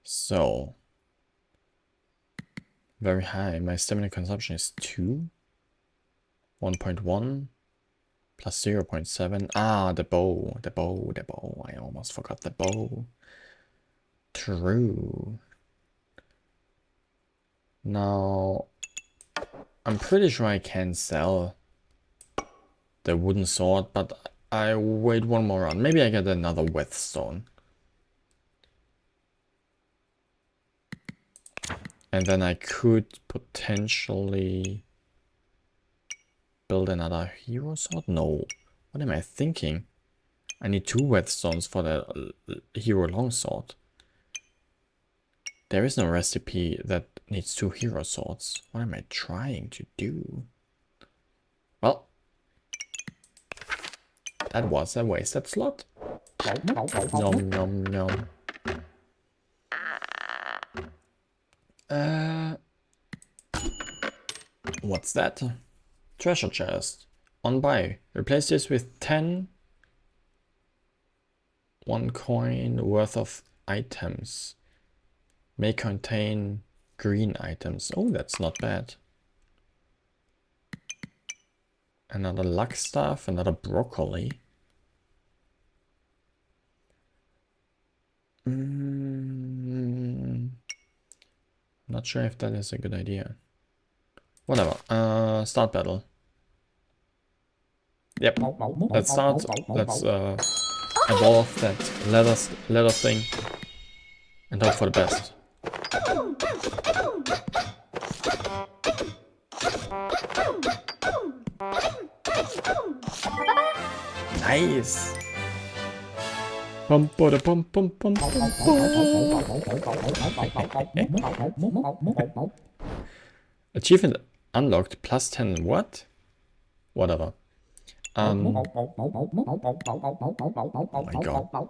So, very high. My stamina consumption is 2. 1.1 plus 0.7. Ah, the bow. I almost forgot the bow. True. Now, I'm pretty sure I can sell the wooden sword, but I wait one more round. Maybe I get another whetstone. And then I could potentially build another hero sword? No. What am I thinking? I need 2 whetstones for the hero longsword. There is no recipe that needs 2 hero swords. What am I trying to do? Well, that was a wasted slot. Nom nom nom. What's that? Treasure chest. On buy. Replace this with 10 1 coin worth of items. May contain green items. Oh, that's not bad. Another luck staff, another broccoli. Not sure if that is a good idea. Whatever. Start battle. Yep. Let's start. Let's evolve that leather thing and hope for the best. Nice. Achievement unlocked plus 10 what? Whatever. Oh my god.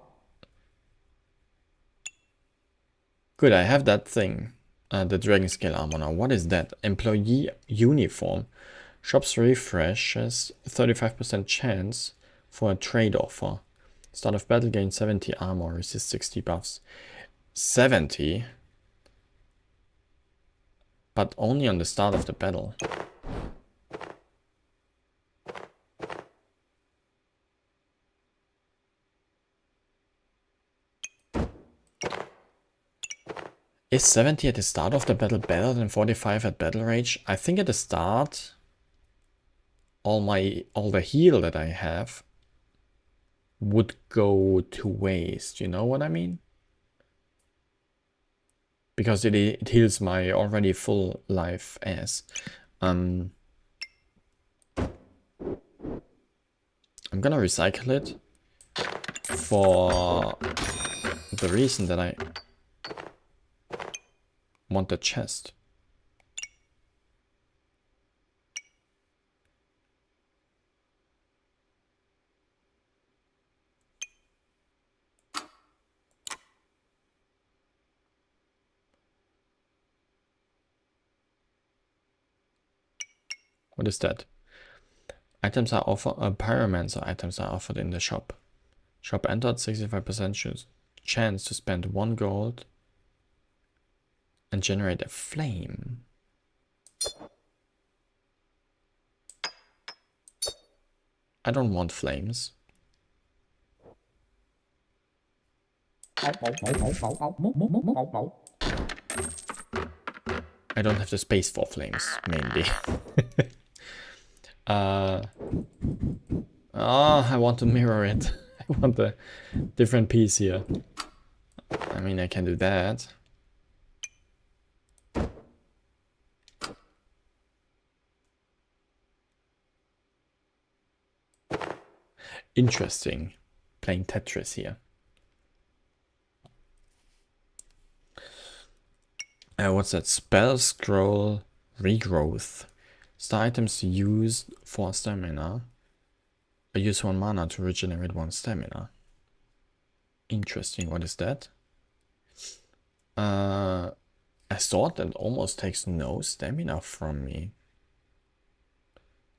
Good, I have that thing. The Dragon Scale Armor now. What is that? Employee uniform. Shops refreshes 35% chance for a trade offer. Start of battle gain 70 armor, resist 60 buffs. 70? But only on the start of the battle. Is 70 at the start of the battle better than 45 at battle rage? I think at the start, all the heal that I have would go to waste. You know what I mean? Because it heals my already full life ass. I'm gonna recycle it for the reason that I want the chest. What is that? Items are offered, pyromancer items are offered in the shop. Shop entered, 65% chance to spend 1 gold and generate a flame. I don't want flames. I don't have the space for flames, mainly. I want to mirror it. I want a different piece here. I mean, I can do that. Interesting. Playing Tetris here. What's that? Spell scroll regrowth. Star items used for stamina. I use 1 mana to regenerate 1 stamina. Interesting. What is that? A sword that almost takes no stamina from me.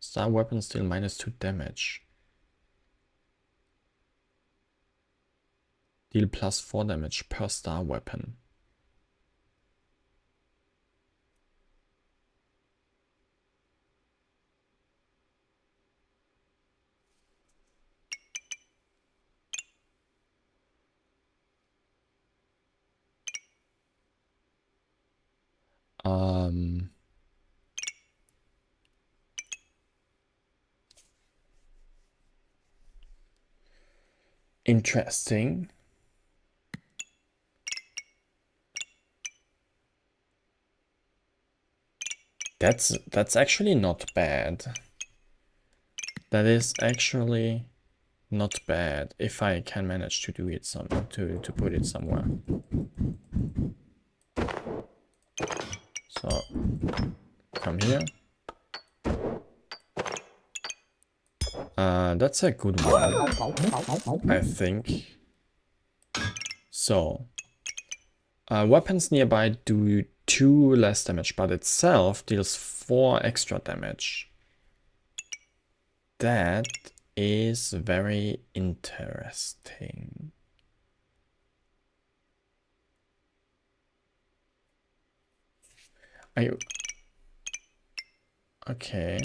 Star weapon still -2 damage. Deal +4 damage per star weapon. Interesting. That's actually not bad. That is actually not bad if I can manage to do it to put it somewhere. So come here. That's a good one, I think. So weapons nearby do 2 less damage, but itself deals 4 extra damage. That is very interesting. Okay.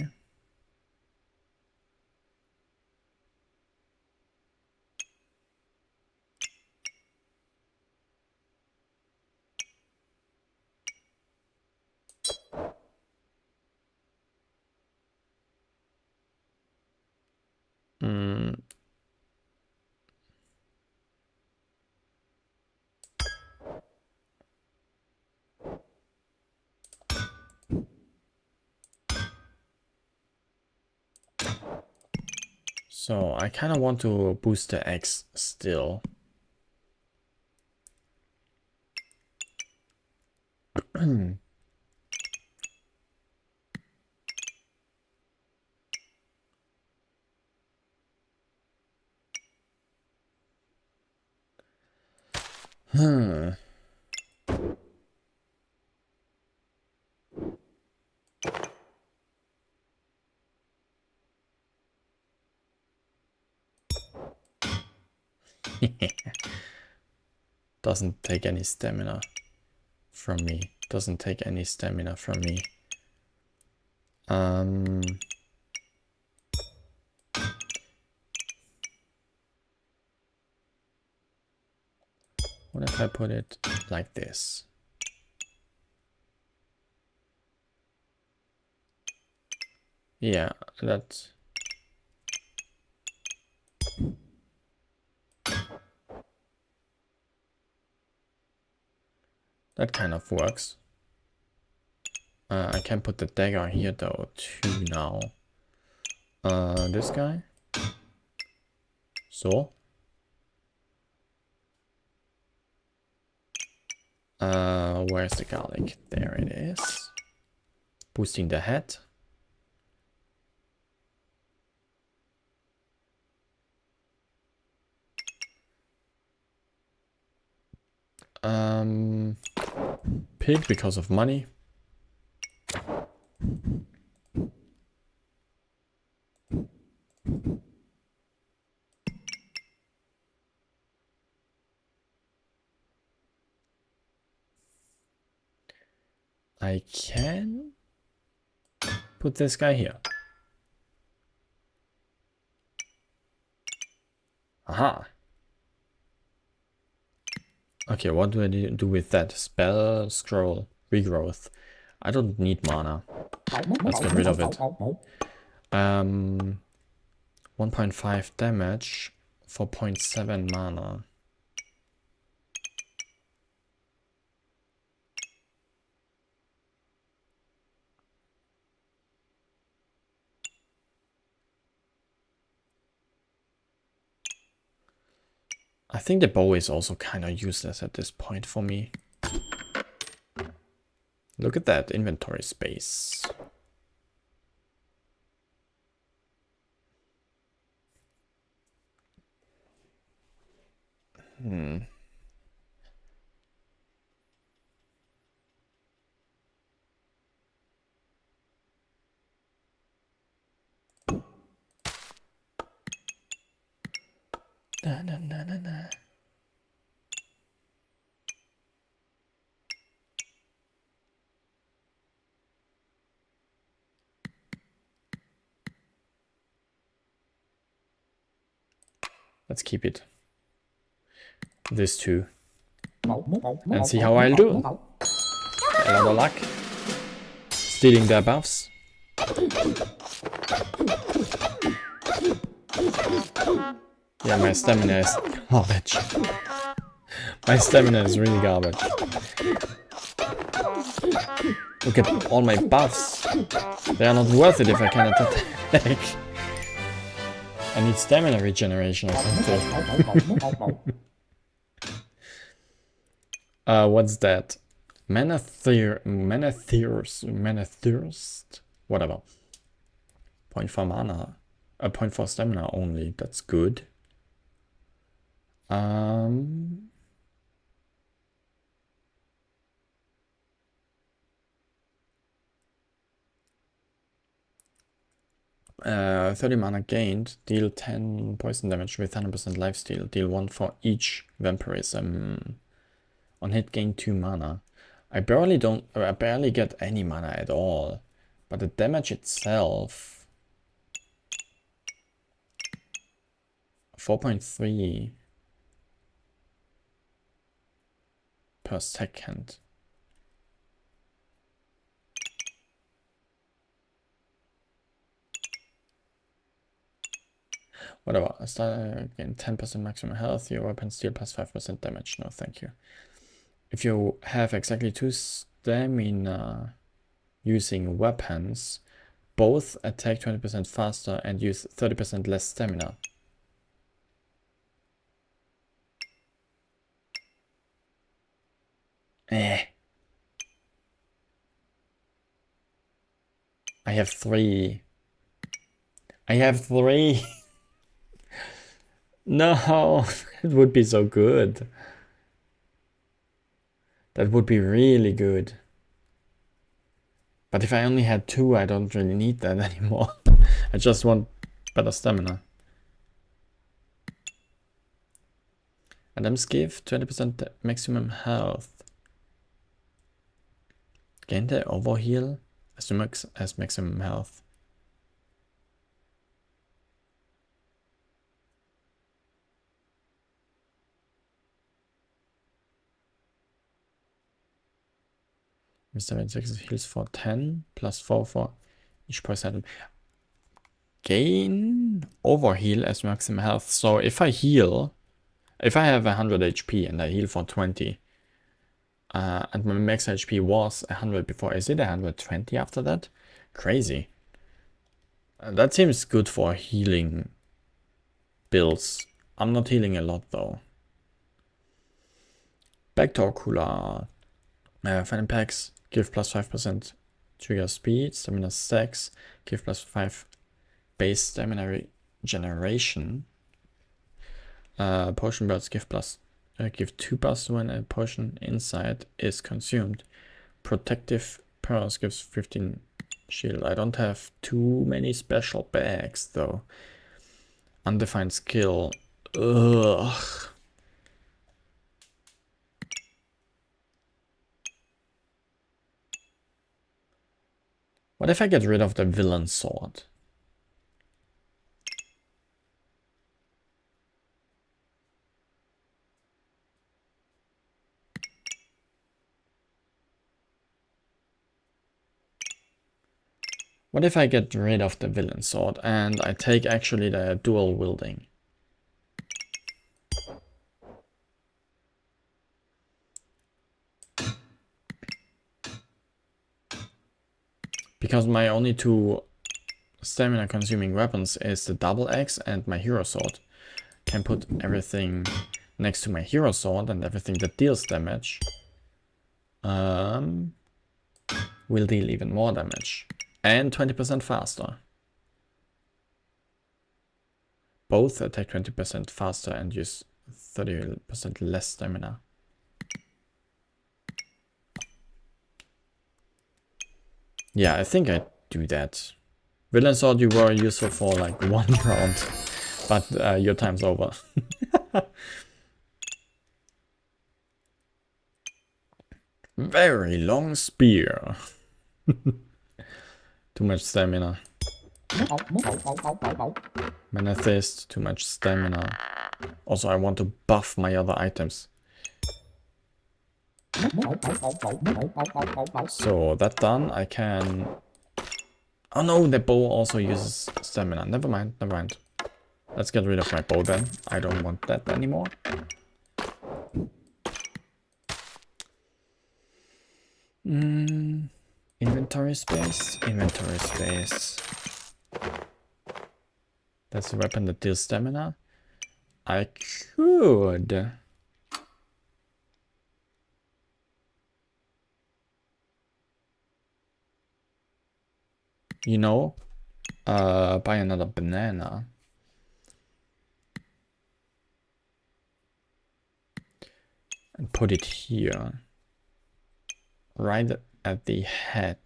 So I kind of want to boost the X still. Doesn't take any stamina from me. Doesn't take any stamina from me. What if I put it like this? Yeah, that kind of works. I can put the dagger here though too now. This guy. So. Where's the garlic? There it is. Boosting the head. Pig because of money. I can put this guy here. Aha. Okay, what do I do with that? Spell, scroll, regrowth. I don't need mana. Let's get rid of it. 1.5 damage, 4.7 mana. I think the bow is also kind of useless at this point for me. Look at that inventory space. Na, na, na, na, na. Let's keep it. This too. And see how I'll do. A lot of luck. Stealing their buffs. Yeah, my stamina is garbage. My stamina is really garbage. Look at all my buffs. They are not worth it if I cannot attack. I need stamina regeneration or something. What's that? Mana thirst. Whatever. 0.4 mana. 0.4 stamina only. That's good. 30 mana gained, deal 10 poison damage with 100% lifesteal, deal 1 for each vampirism. On hit, gain 2 mana. I barely get any mana at all, but the damage itself, 4.3 per second. Whatever, I start again 10% maximum health, your weapons deal plus 5% damage. No, thank you. If you have exactly 2 stamina using weapons, both attack 20% faster and use 30% less stamina. I have 3. I have 3. No, it would be so good. That would be really good. But if I only had 2, I don't really need that anymore. I just want better stamina. Adam's give 20% maximum health. Gain the overheal as maximum health. Mr. 76 heals for 10 plus 4 for each poison item. gain overheal as maximum health. So if I heal, if I have 100 HP and I heal for 20, and my max HP was 100 before, is it 120 after that? Crazy. That seems good for healing builds. I'm not healing a lot though. Back to Okula. Phantom Packs give plus 5% trigger speed, stamina stacks, give plus 5 base stamina regeneration. Potion birds give 2 buffs when a potion inside is consumed. Protective pearls gives 15 shield. I don't have too many special bags though. Undefined skill. Ugh. What if I get rid of the villain sword? What if I get rid of the villain sword and I take actually the dual wielding? Because my only 2 stamina consuming weapons is the double axe and my hero sword. Can put everything next to my hero sword and everything that deals damage will deal even more damage. And 20% faster. Both attack 20% faster and use 30% less stamina. Yeah, I think I do that. Villain sword, you were useful for like 1 round, but your time's over. Very long spear. Too much stamina. Manethist, too much stamina. Also, I want to buff my other items. So that done, I can... Oh no, the bow also uses stamina. Never mind, never mind. Let's get rid of my bow then. I don't want that anymore. Inventory space, inventory space. That's a weapon that deals stamina. I could... You know, buy another banana. And put it here. Right at the head.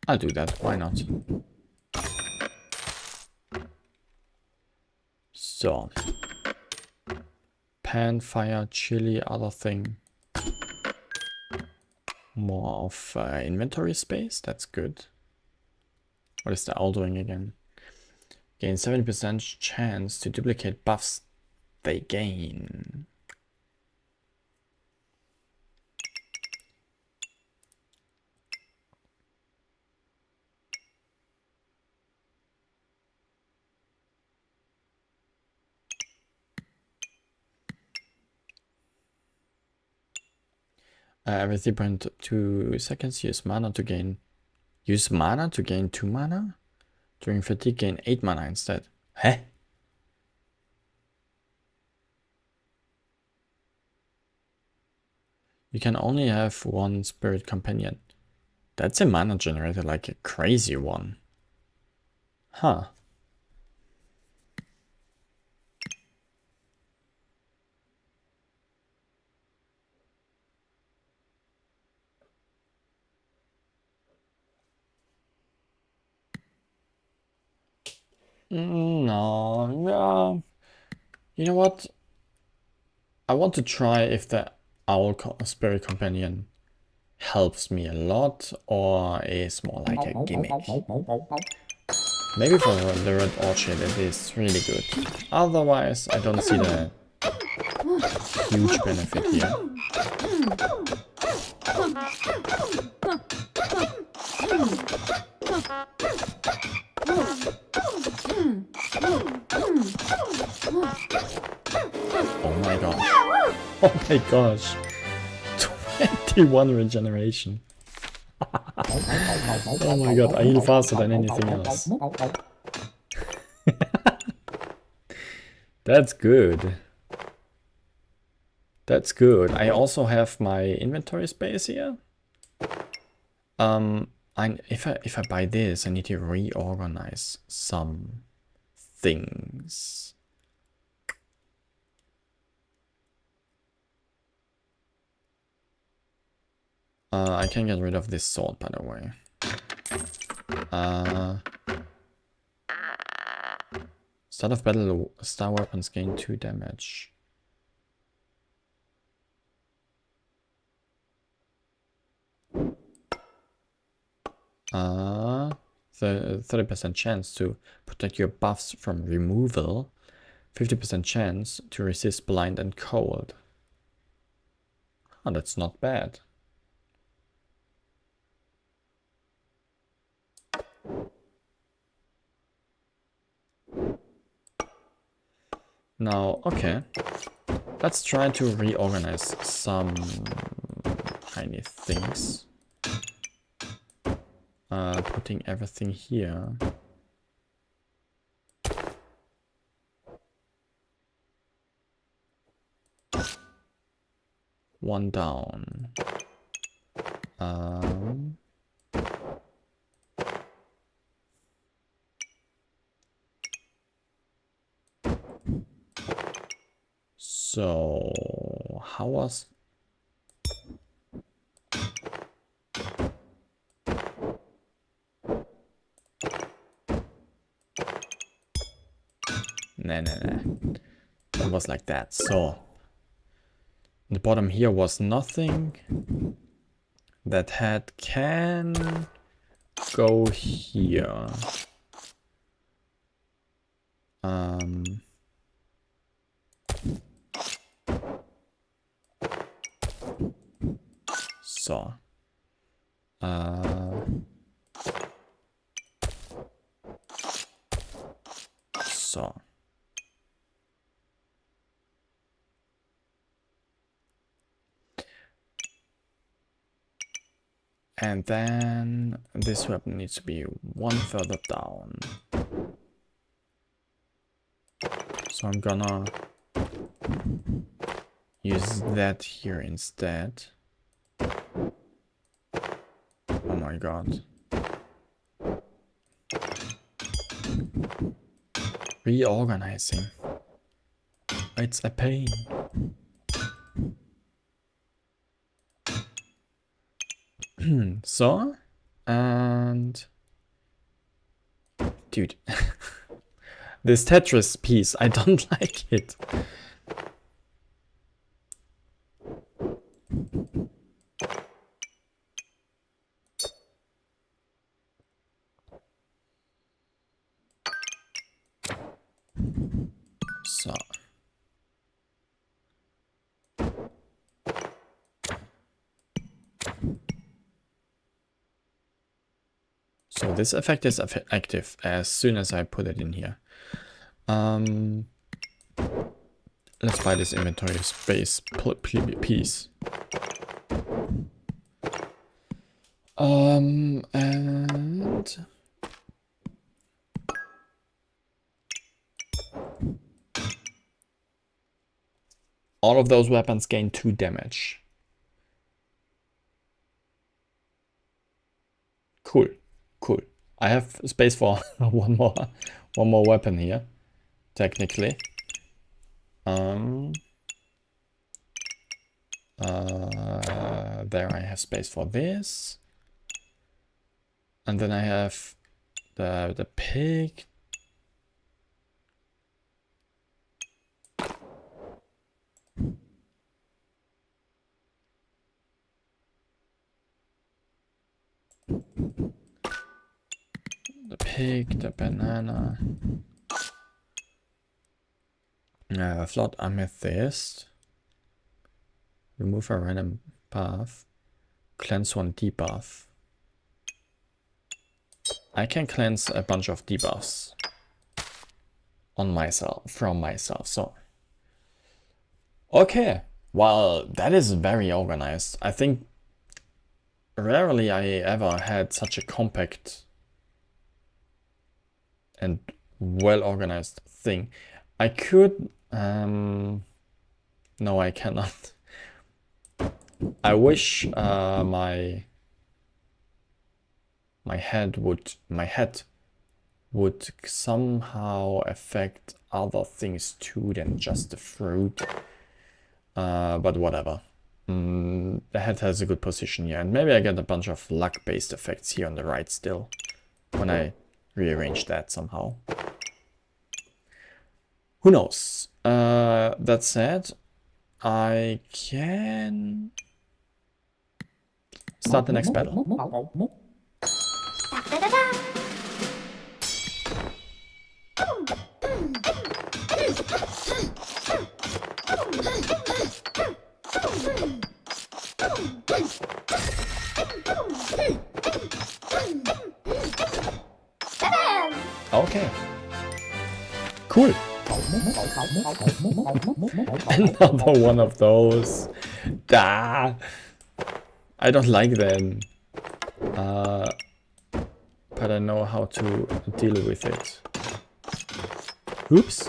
I'll do that, why not? So. Pan, fire, chili, other thing. More of inventory space, that's good. What is the owl doing again? Gain 70% chance to duplicate buffs they gain. Every 3.2 seconds, use mana to gain... Use mana to gain 2 mana? During fatigue, gain 8 mana instead. Heh? You can only have 1 spirit companion. That's a mana generator, like a crazy one. Huh. No, yeah. You know what? I want to try if the Spirit Companion helps me a lot or is more like a gimmick. Maybe for the Red Orchid it is really good. Otherwise, I don't see the huge benefit here. Oh my gosh. Oh my gosh. 21 regeneration. Oh my god, I heal faster than anything else. That's good. That's good. I also have my inventory space here. If I buy this, I need to reorganize some things. I can get rid of this sword, by the way. Start of battle, star weapons gain 2 damage. The 30% chance to protect your buffs from removal. 50% chance to resist blind and cold. Oh, that's not bad. Now, okay. Let's try to reorganize some tiny things. Putting everything here. One down. So, how was... Nah. It was like that. So, the bottom here was nothing. That head can go here. So. So. And then this weapon needs to be one further down. So I'm gonna use that here instead. Oh my god. Reorganizing. It's a pain. So, and dude, this Tetris piece, I don't like it. So this effect is active as soon as I put it in here. Let's buy this inventory space piece. And all of those weapons gain 2 damage. Cool. Cool. I have space for one more weapon here, technically. There I have space for this. And then I have the pig. pick the banana. Flawed amethyst. Remove a random path. Cleanse one debuff. I can cleanse a bunch of debuffs on myself, from myself, so. Okay, well, that is very organized. I think rarely I ever had such a compact and well-organized thing. I could, no, I cannot. I wish my head would somehow affect other things too than just the fruit. But whatever. The head has a good position here, and maybe I get a bunch of luck-based effects here on the right still when I rearrange that somehow. Who knows? That said, I can start the next battle. Okay. Cool. Another one of those. Da. I don't like them. But I know how to deal with it. Oops.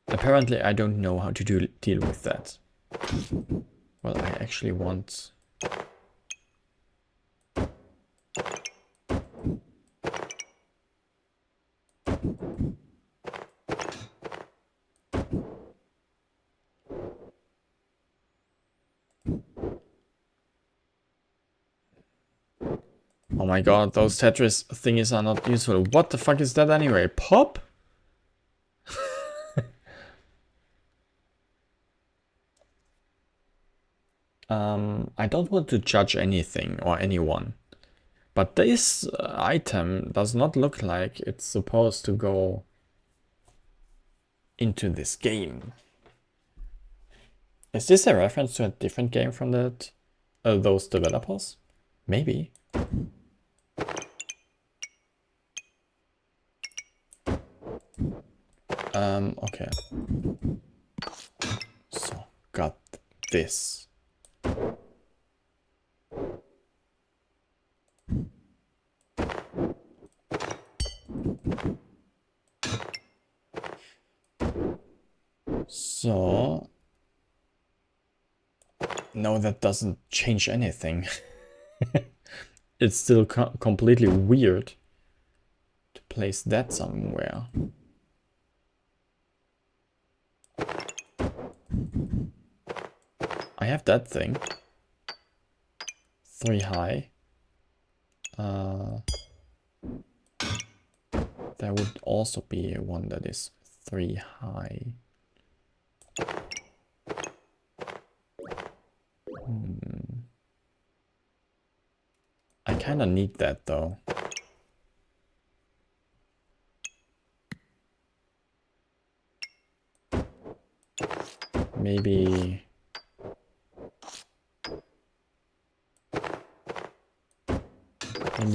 Apparently I don't know how to deal with that. Well, I actually want... Oh my god, those Tetris thingies are not useful. What the fuck is that anyway? Pop? I don't want to judge anything or anyone. But this item does not look like it's supposed to go into this game. Is this a reference to a different game from that those developers? Maybe. Okay. So, got this. So, no, that doesn't change anything. It's still completely weird to place that somewhere. I have that thing. 3 high. There would also be one that is 3 high. I kind of need that though. Maybe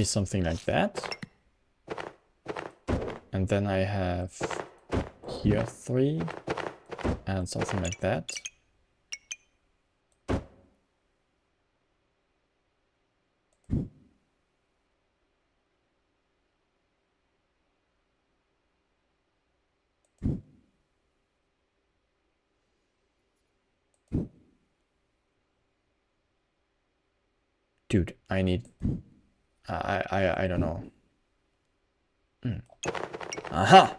something like that. And then I have here 3 and something like that. Dude, I need... I don't know. Aha!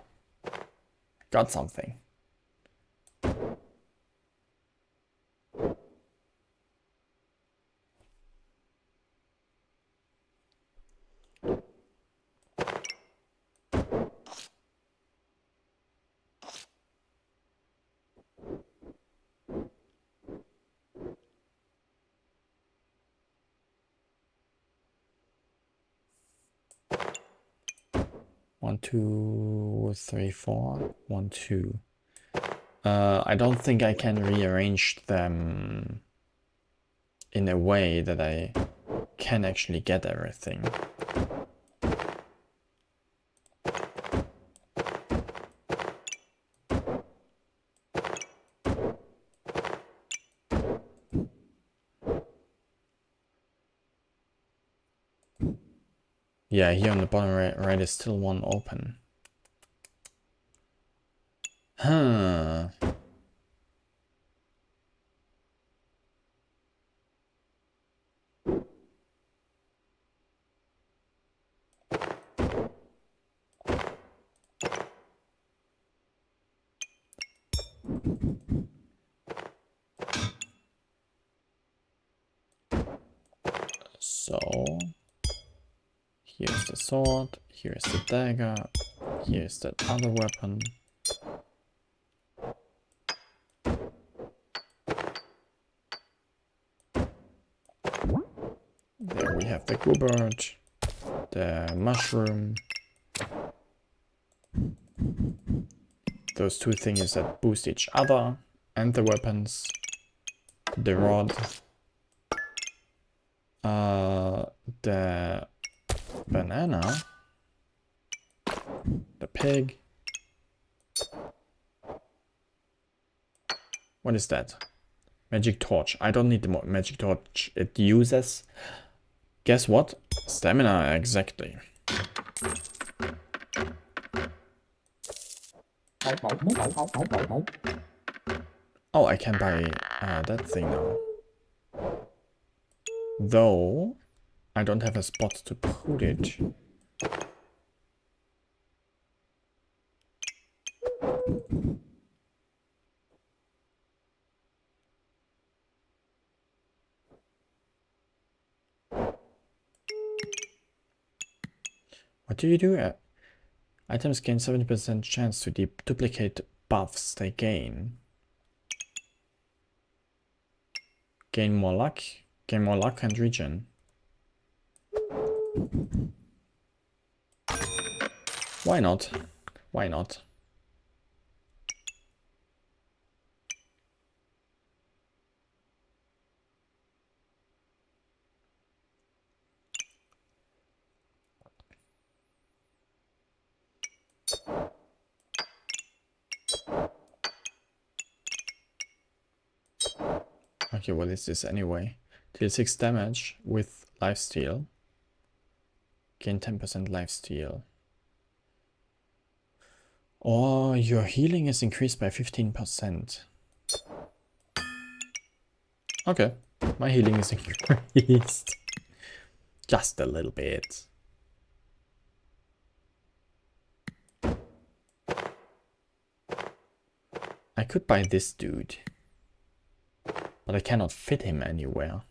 Got something. 1, 2, 3, 4. 1, 2. I don't think I can rearrange them in a way that I can actually get everything. Yeah, here on the bottom right is still one open. Huh. So, here's the sword, here's the dagger, here's that other weapon. There we have the goobert, the mushroom. Those two things that boost each other, and the weapons. The rod. The banana. The pig. What is that? Magic torch. I don't need the magic torch. It uses... Guess what? Stamina, exactly. Oh, I can buy that thing now. Though, I don't have a spot to put it. What do you do? Items gain 70% chance to duplicate buffs they gain. Gain more luck and regen. Why not? Why not? Okay, what is this anyway? Deal 6 damage with lifesteal. Gain 10% lifesteal. Or your healing is increased by 15%. Okay, my healing is increased. Just a little bit. I could buy this dude. But I cannot fit him anywhere.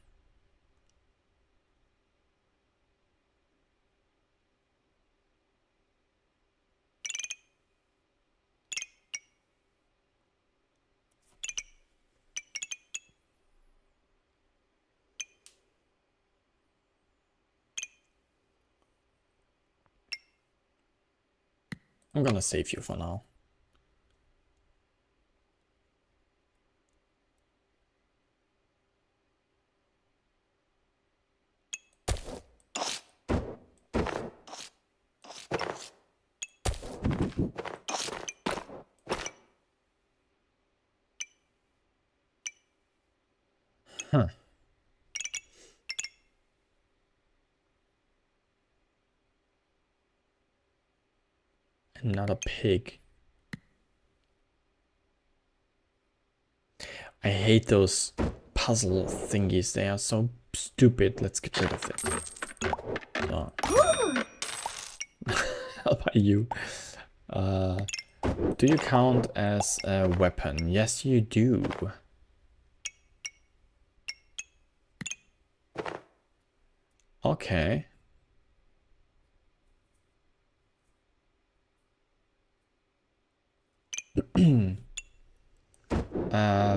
I'm gonna save you for now. Huh. Another pig. I hate those puzzle thingies. They are so stupid. Let's get rid of them. So. How about you? Do you count as a weapon? Yes, you do. Okay.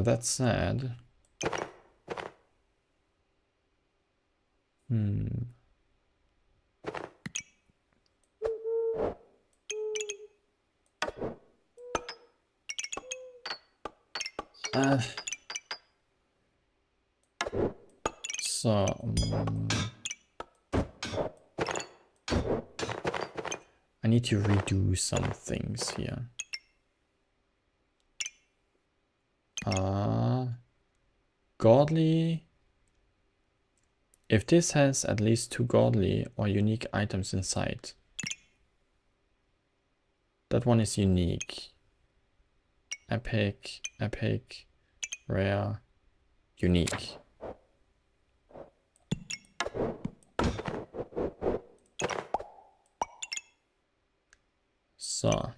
That said... So I need to redo some things here. Godly. If this has at least 2 godly or unique items inside, that one is unique. Epic, epic, rare, unique. So.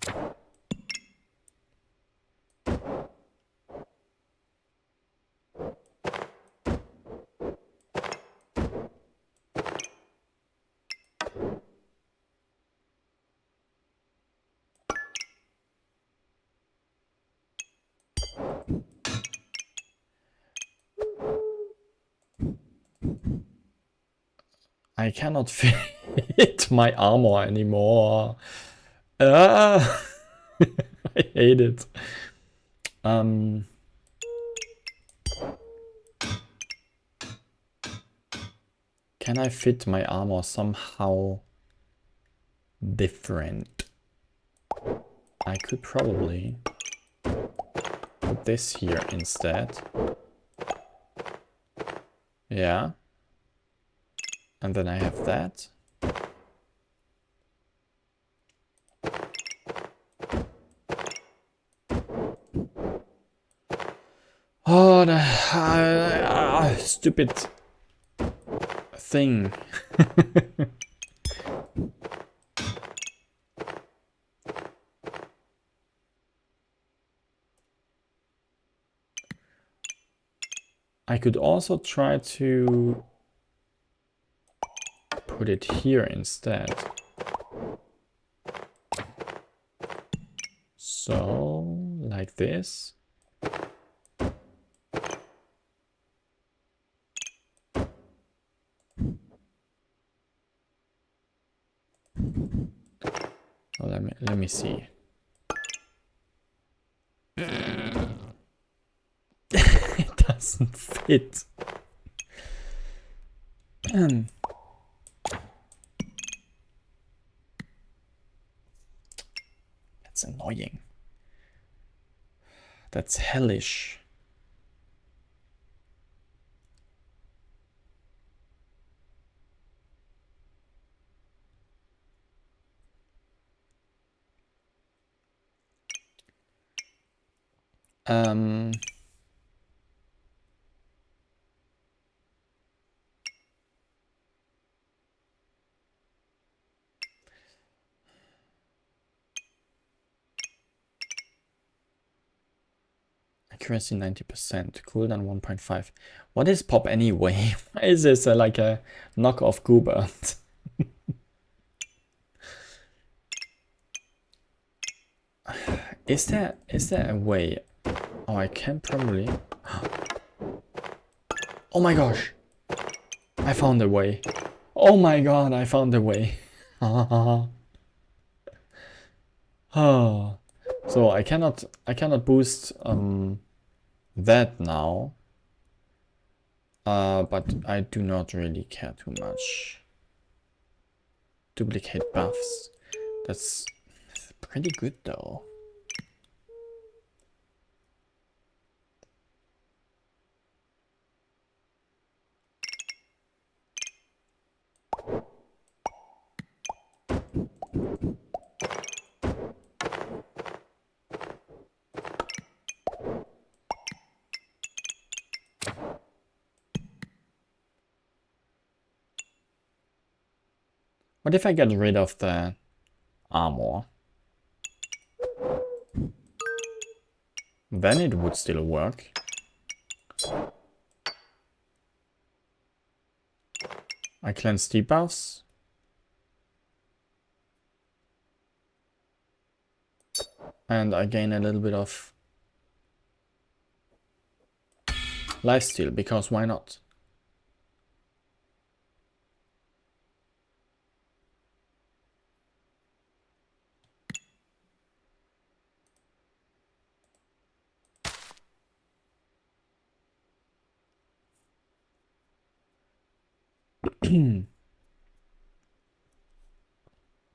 I cannot fit my armor anymore. I hate it. Can I fit my armor somehow different? I could probably put this here instead. Yeah. And then I have that. Oh, the stupid thing. I could also try to put it here instead. So, like this. Oh, let me see. It doesn't fit. That's annoying. That's hellish. Accuracy 90%, cooldown 1.5. What is pop anyway? Why is this like a knockoff Goobert? Is there a way? Oh, I can probably. Oh my gosh! I found a way. Oh my god, I found a way. Oh. So I cannot boost that now. But I do not really care too much. Duplicate buffs. That's pretty good though. What if I get rid of the armor? Then it would still work. I cleanse debuffs. And I gain a little bit of lifesteal, because why not?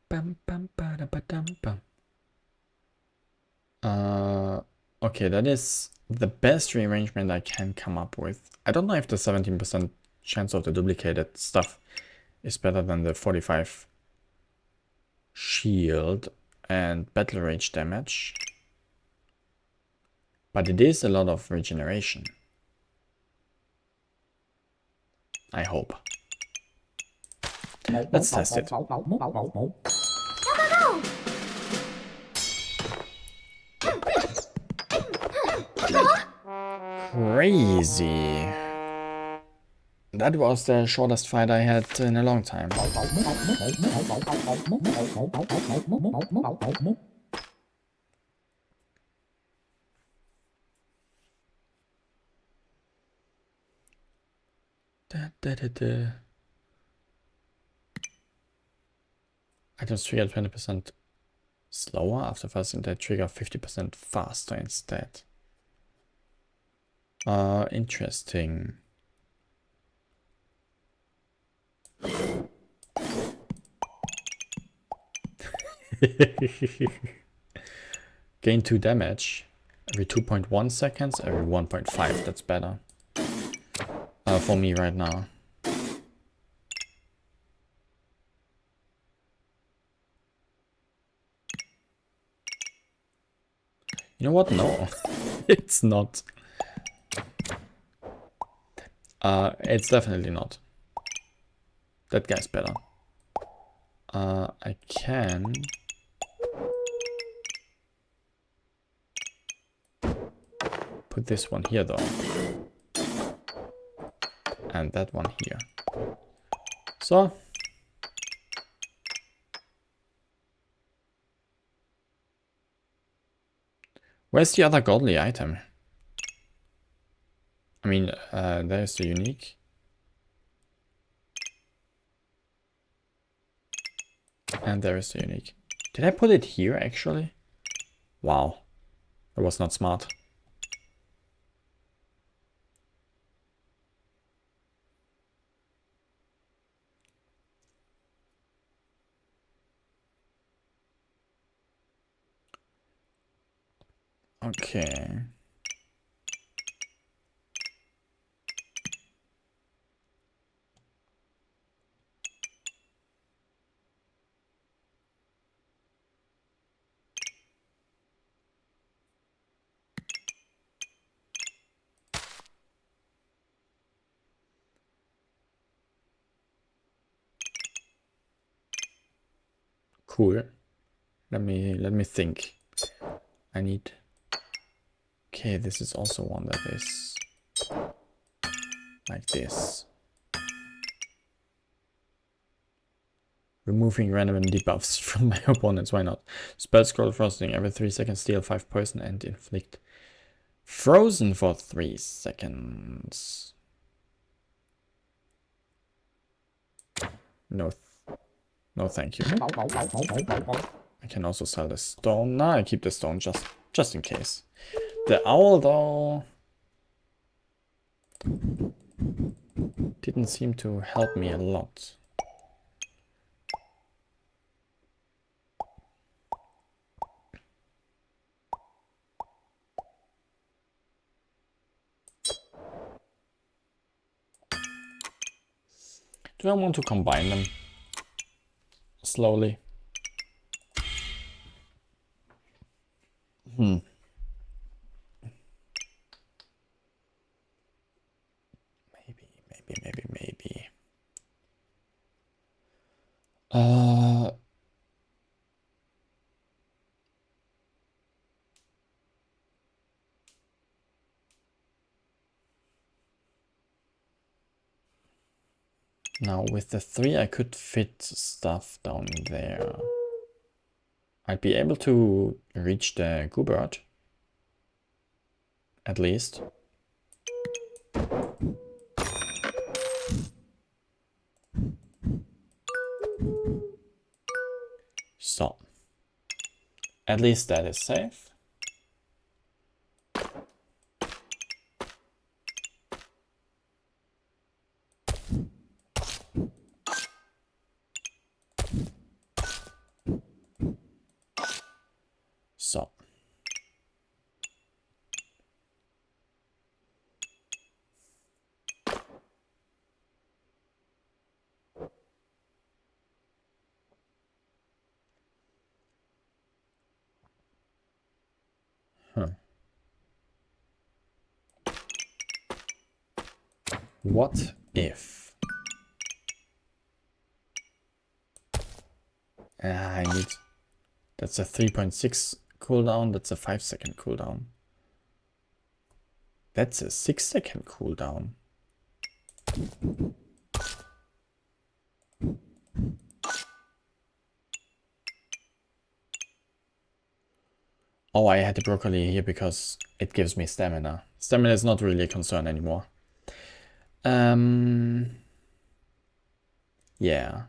Bum, bum, ba-da-ba-dum, bum. Okay, that is the best rearrangement I can come up with. I don't know if the 17% chance of the duplicated stuff is better than the 45 shield and battle rage damage. But it is a lot of regeneration. I hope. Let's test it. Crazy. That was the shortest fight I had in a long time. Items trigger 20% slower after first and they trigger 50% faster instead. Interesting. Gain 2 damage every 2.1 seconds, every 1.5. That's better for me right now. You know what? No, it's not. It's definitely not. That guy's better. I can put this one here though. And that one here. So. Where's the other godly item? I mean, there's the unique. And there is the unique. Did I put it here actually? Wow. That was not smart. Okay. Cool. Let me think. I need. Okay, this is also one that is like this. Removing random debuffs from my opponents, why not? Spell scroll frosting, every 3 seconds steal 5 poison and inflict frozen for 3 seconds. No, no thank you. I can also sell the stone. Nah, I keep the stone just in case. The owl though didn't seem to help me a lot. Do I want to combine them slowly? Maybe. Now with the 3 I could fit stuff down there. I'd be able to reach the Goobert. At least. So. At least that is safe. Huh. What if? I need... That's a 3.6 cooldown, that's a 5-second cooldown. That's a 6-second cooldown. Oh, I had the broccoli here because it gives me stamina. Stamina is not really a concern anymore. Yeah.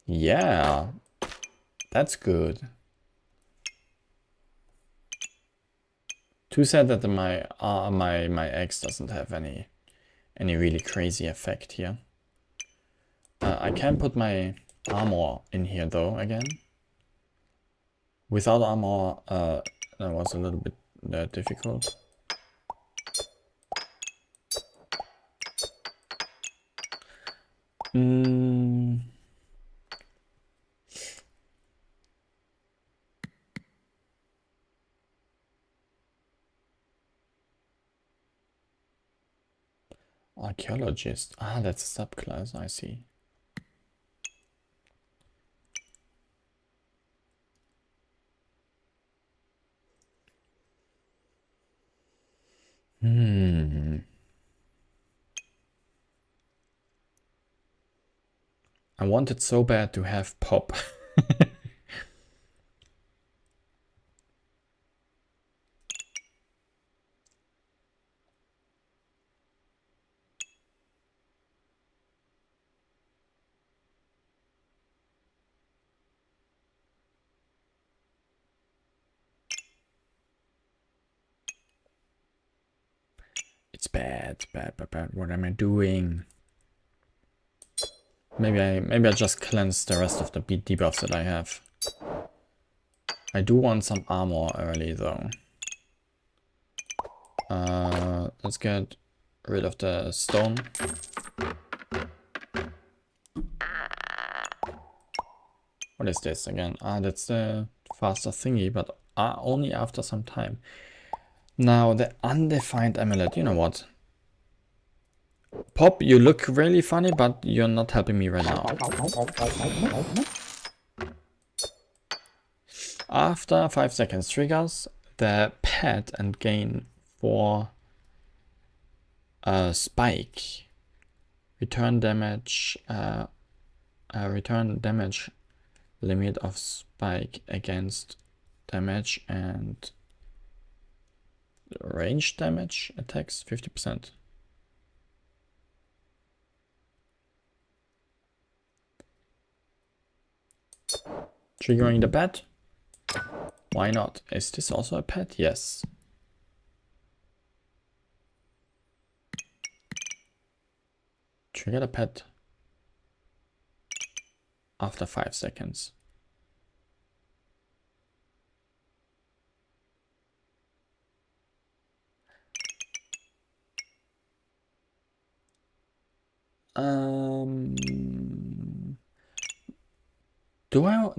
Yeah. That's good. Too sad that my X doesn't have any really crazy effect here. I can put my armor in here though again. Without armor, that was a little bit difficult. Archaeologist. Ah, that's a subclass, I see. I wanted so bad to have pop. It's bad. What am I doing? Maybe I just cleanse the rest of the debuffs that I have. I do want some armor early though. Let's get rid of the stone. What is this again? Ah, that's the faster thingy, but only after some time. Now, the undefined amulet, you know what? Pop, you look really funny, but you're not helping me right now. After 5 seconds triggers the pet and gain 4 spike. Return damage limit of spike against damage and range damage attacks 50%. Triggering the pet? Why not? Is this also a pet? Yes. Trigger the pet after 5 seconds.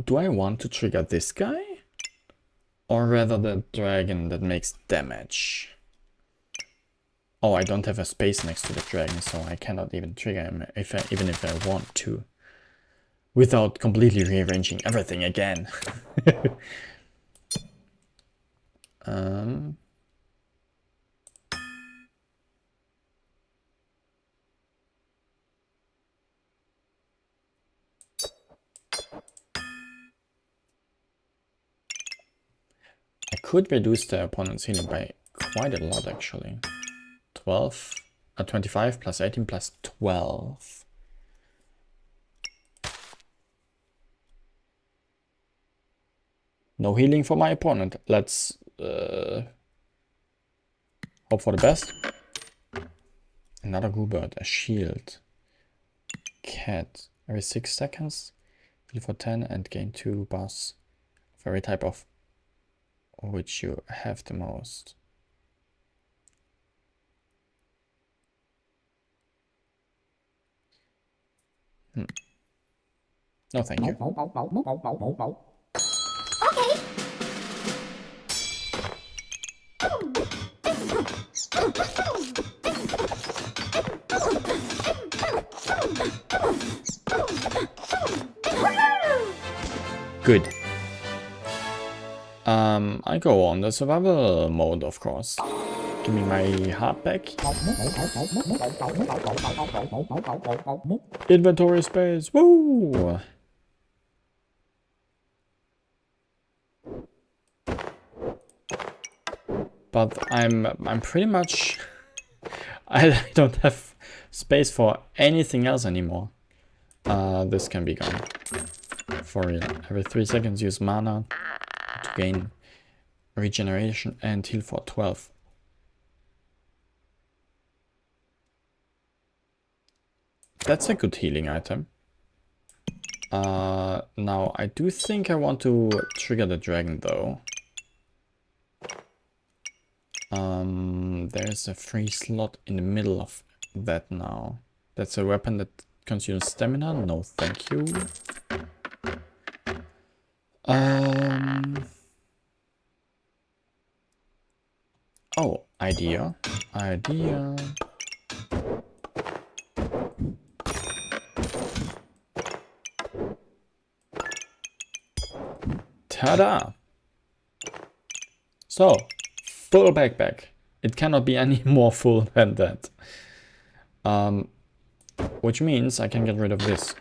Do I want to trigger this guy? Or rather the dragon that makes damage? Oh, I don't have a space next to the dragon, so I cannot even trigger him even if I want to. Without completely rearranging everything again. I could reduce the opponent's healing by quite a lot actually. 25 plus 18 plus 12. No healing for my opponent. Let's hope for the best. Another goobird, a shield. Cat. Every 6 seconds. heal for 10 and gain 2 buffs of every type of which you have the most. No, thank you. Okay. Good. I go on the survival mode, of course. Give me my heart back. Inventory space. Woo! But I'm pretty much I don't have space for anything else anymore. This can be gone. For real. Every 3 seconds use mana to gain regeneration and heal for 12. That's a good healing item. Now I do think I want to trigger the dragon though. There's a free slot in the middle of that now. That's a weapon that consumes stamina. No, thank you. Oh, idea. Ta-da! So, full backpack. It cannot be any more full than that. Which means I can get rid of this.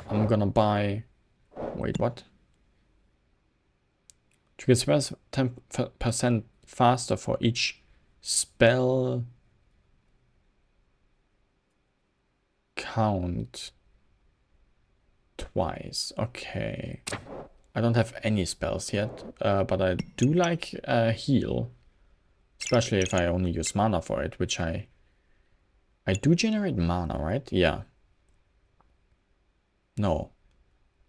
I'm gonna buy... Wait, what? Triggers 10% faster for each spell count twice. Okay. I don't have any spells yet, but I do like heal. Especially if I only use mana for it, which I do generate mana, right? Yeah. No.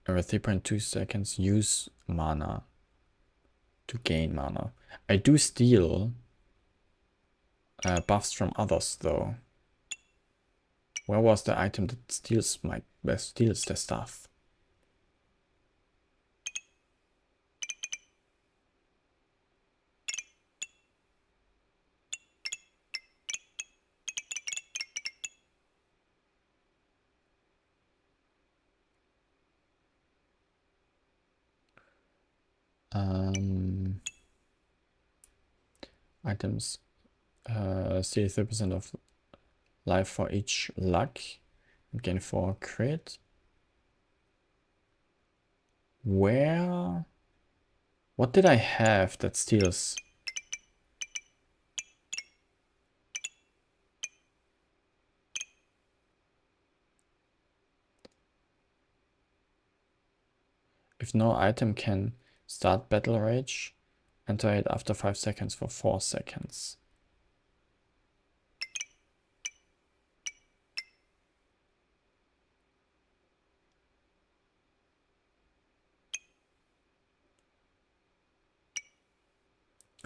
Every 3.2 seconds use mana to gain mana. I do steal buffs from others though. Where was the item that steals the stuff? Items steal 30% of life for each luck and gain 4 crit. Where? What did I have that steals? If no item can start battle rage, enter it after 5 seconds for 4 seconds.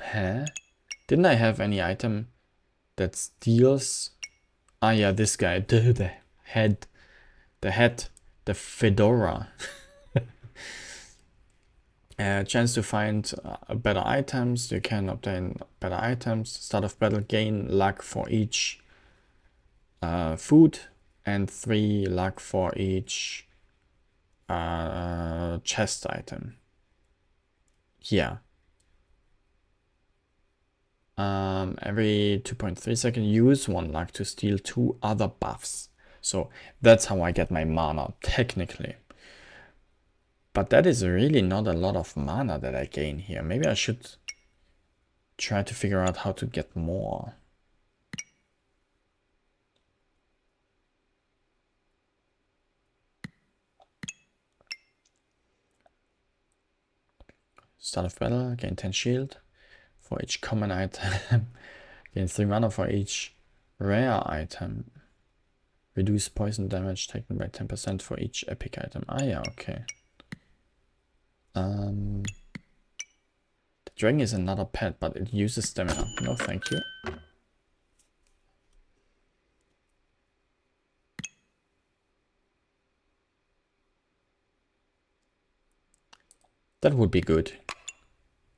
Huh? Didn't I have any item that steals? Ah yeah, this guy, the head, the fedora. Chance to find better items. You can obtain better items. Start of battle, gain luck for each food and 3 luck for each chest item. Yeah. Every 2.3 seconds, use 1 luck to steal 2 other buffs. So that's how I get my mana, technically. But that is really not a lot of mana that I gain here. Maybe I should try to figure out how to get more. Start of battle, gain 10 shield for each common item. Gain 3 mana for each rare item. Reduce poison damage taken by 10% for each epic item. Ah, yeah, okay. The dragon is another pet, but it uses stamina. No, thank you. That would be good.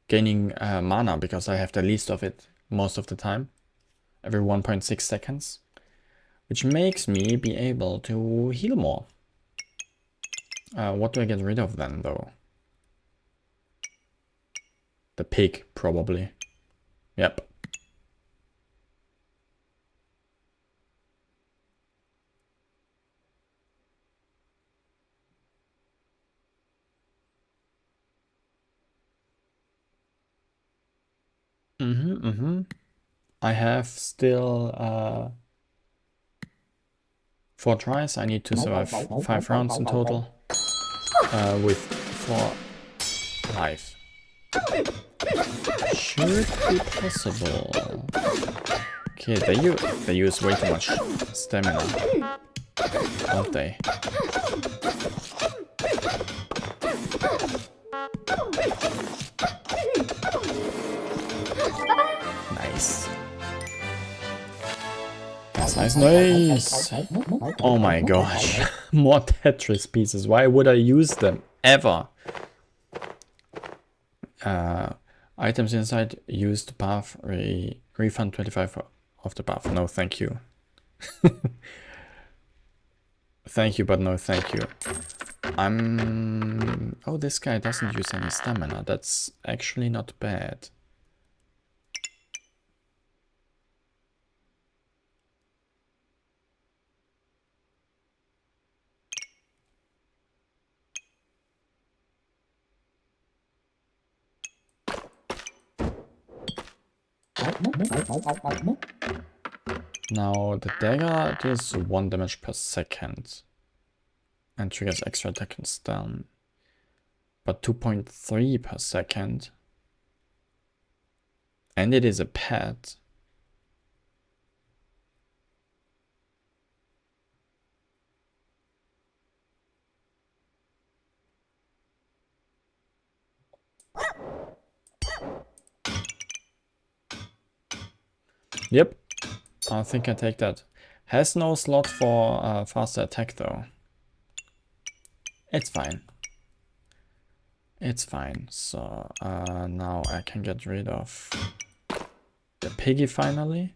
Gaining mana, because I have the least of it most of the time. Every 1.6 seconds. Which makes me be able to heal more. What do I get rid of then, though? The pig, probably. Yep. I have still 4 tries. I need to survive 5 rounds in total. With 4 life. Should be possible. Okay, they use way too much stamina, don't they? Nice. Nice. Oh my gosh. More Tetris pieces. Why would I use them? Ever. Items inside used buff. Refund 25 of the buff. No, thank you. Thank you, but no thank you. Oh, this guy doesn't use any stamina. That's actually not bad. Now the dagger deals 1 damage per second and triggers extra attack and stun, but 2.3 per second, and it is a pet. Yep, I think I take that. Has no slot for faster attack though. It's fine. It's fine. So now I can get rid of the piggy finally.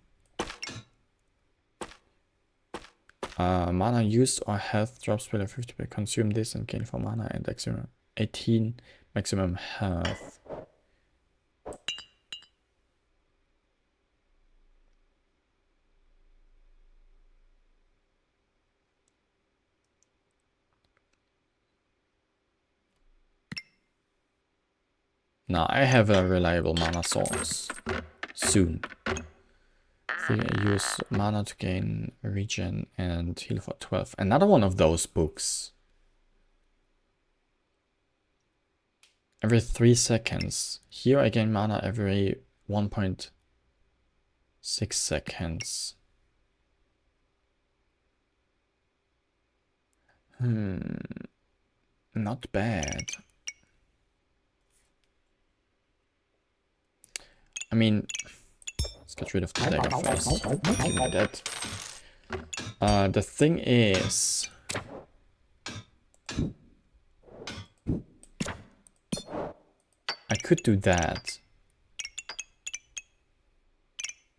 Mana used or health drops below 50%. Consume this and gain 4 mana and 18 maximum health. Now I have a reliable mana source. Soon. I use mana to gain regen and heal for 12. Another one of those books. Every 3 seconds. Here I gain mana every 1.6 seconds. Not bad. I mean, let's get rid of the dagger first. Give me that. The thing is, I could do that,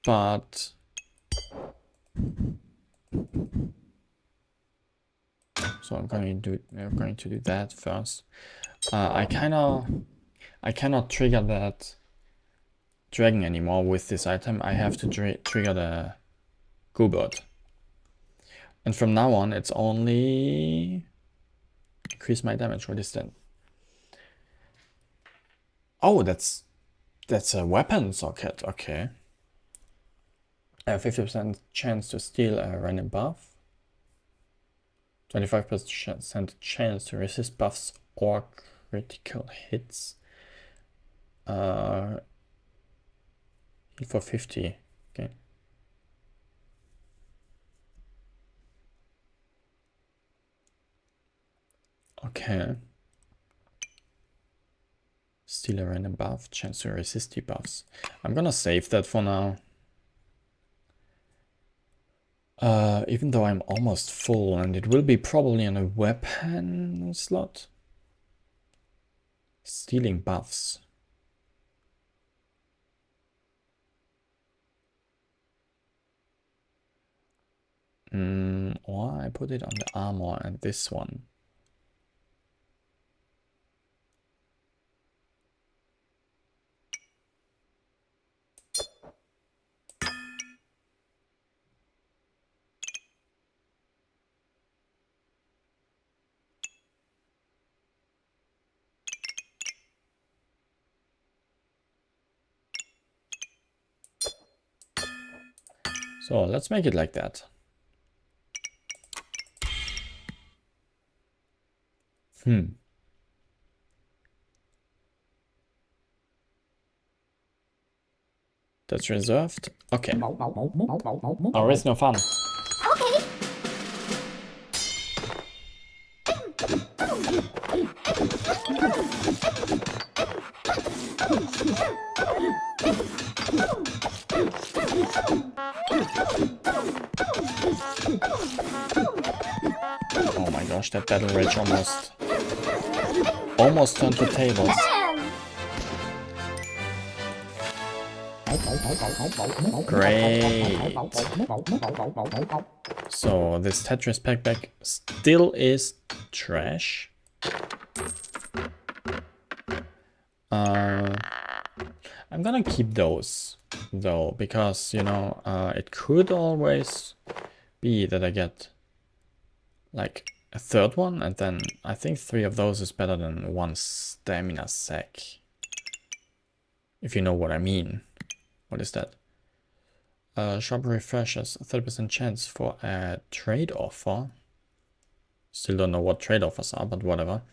but so I'm going to do that first. I cannot trigger that dragon anymore with this item. I have to trigger the Goobert. And from now on, it's only increase my damage. What is that? Oh, that's a weapon socket. Okay. 50% chance to steal a random buff. 25% chance to resist buffs or critical hits. Heal for 50. Okay. Okay. Steal a random buff, chance to resist debuffs. I'm gonna save that for now. Even though I'm almost full, and it will be probably on a weapon slot. Stealing buffs. Or I put it on the armor and this one. So let's make it like that. That's reserved. Okay. Or is no fun. Okay. Oh my gosh, that battle rage almost turned the tables. Great. So this Tetris Packback still is trash. I'm gonna keep those though, because you know, it could always be that I get like a third one, and then I think 3 of those is better than 1 stamina sack. If you know what I mean. What is that? Shop refreshes, 30% chance for a trade offer. Still don't know what trade offers are, but whatever.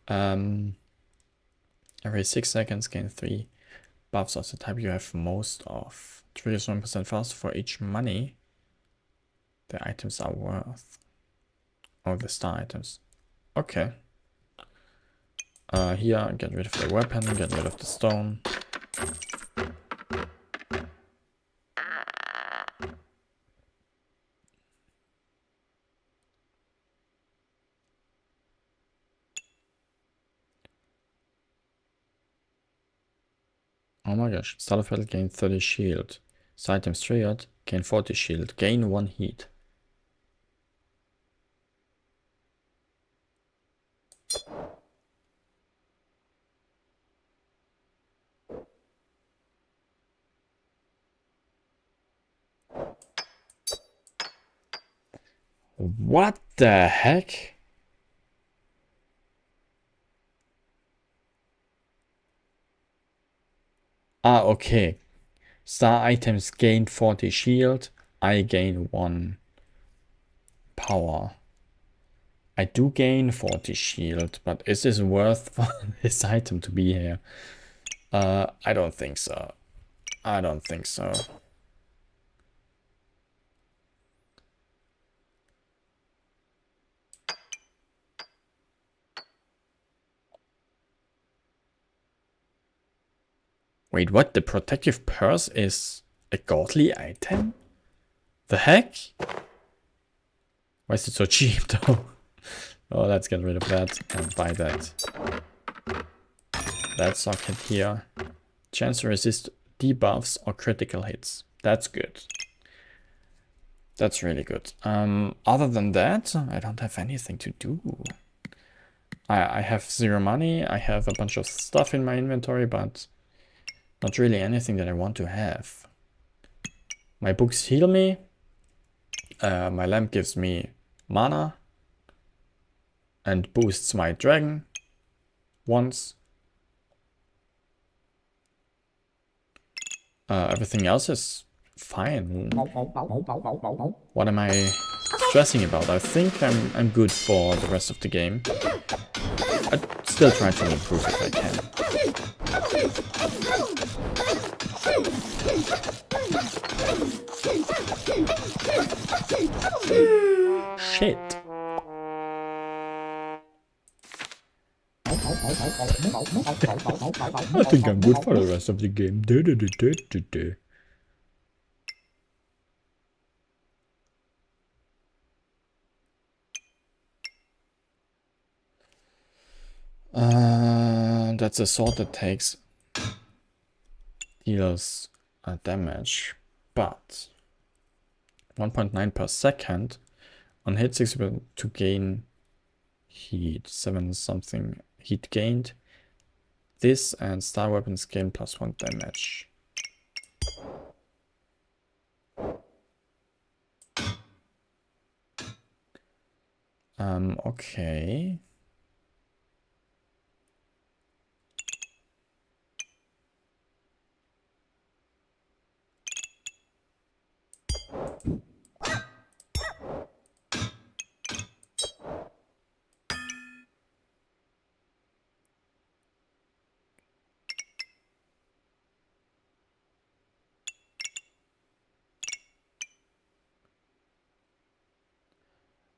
Every 6 seconds gain 3 buffs of the type you have most of. Triggers 1% faster for each money the items are worth. Oh, the star items. Okay. Here, get rid of the weapon, get rid of the stone. Oh my gosh, start of battle, gain 30 shield. Side items triggered, gain 40 shield, gain 1 heat. What the heck? Ah, okay. Star items gain 40 shield, I gain 1 power. I do gain 40 shield, but is this worth for this item to be here? I don't think so. I don't think so. Wait, what? The protective purse is a godly item? The heck? Why is it so cheap though? Oh, let's get rid of that and buy that. That socket here. Chance to resist debuffs or critical hits. That's good. That's really good. Other than that, I don't have anything to do. I have 0 money. I have a bunch of stuff in my inventory, but not really anything that I want to have. My books heal me. My lamp gives me mana and boosts my dragon once. Everything else is fine. What am I stressing about? I think I'm good for the rest of the game. I still try to improve if I can. Shit. I think I'm good for the rest of the game. That's a sword that deals damage, but 1.9 per second on hit 60% to gain heat, 7 something heat gained. This and star weapons gain +1 damage. Okay.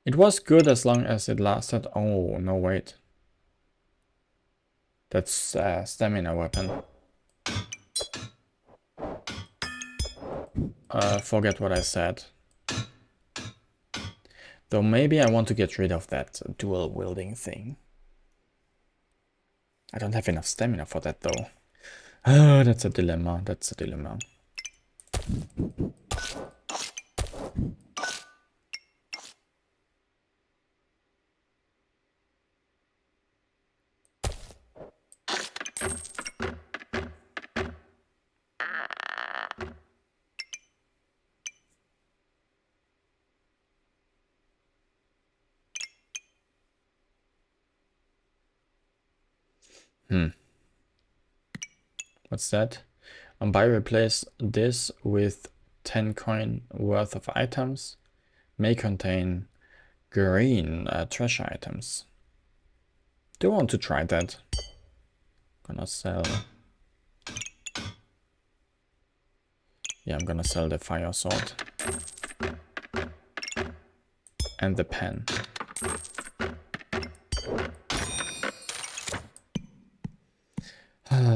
It was good as long as it lasted. Oh, no, wait. That's a stamina weapon. Forget what I said. Though maybe I want to get rid of that dual wielding thing. I don't have enough stamina for that though. Oh, that's a dilemma. That's a dilemma. What's that? Buy replace this with 10 coin worth of items. May contain green treasure items. Do you want to try that? Gonna sell. Yeah, I'm gonna sell the fire sword. And the pen.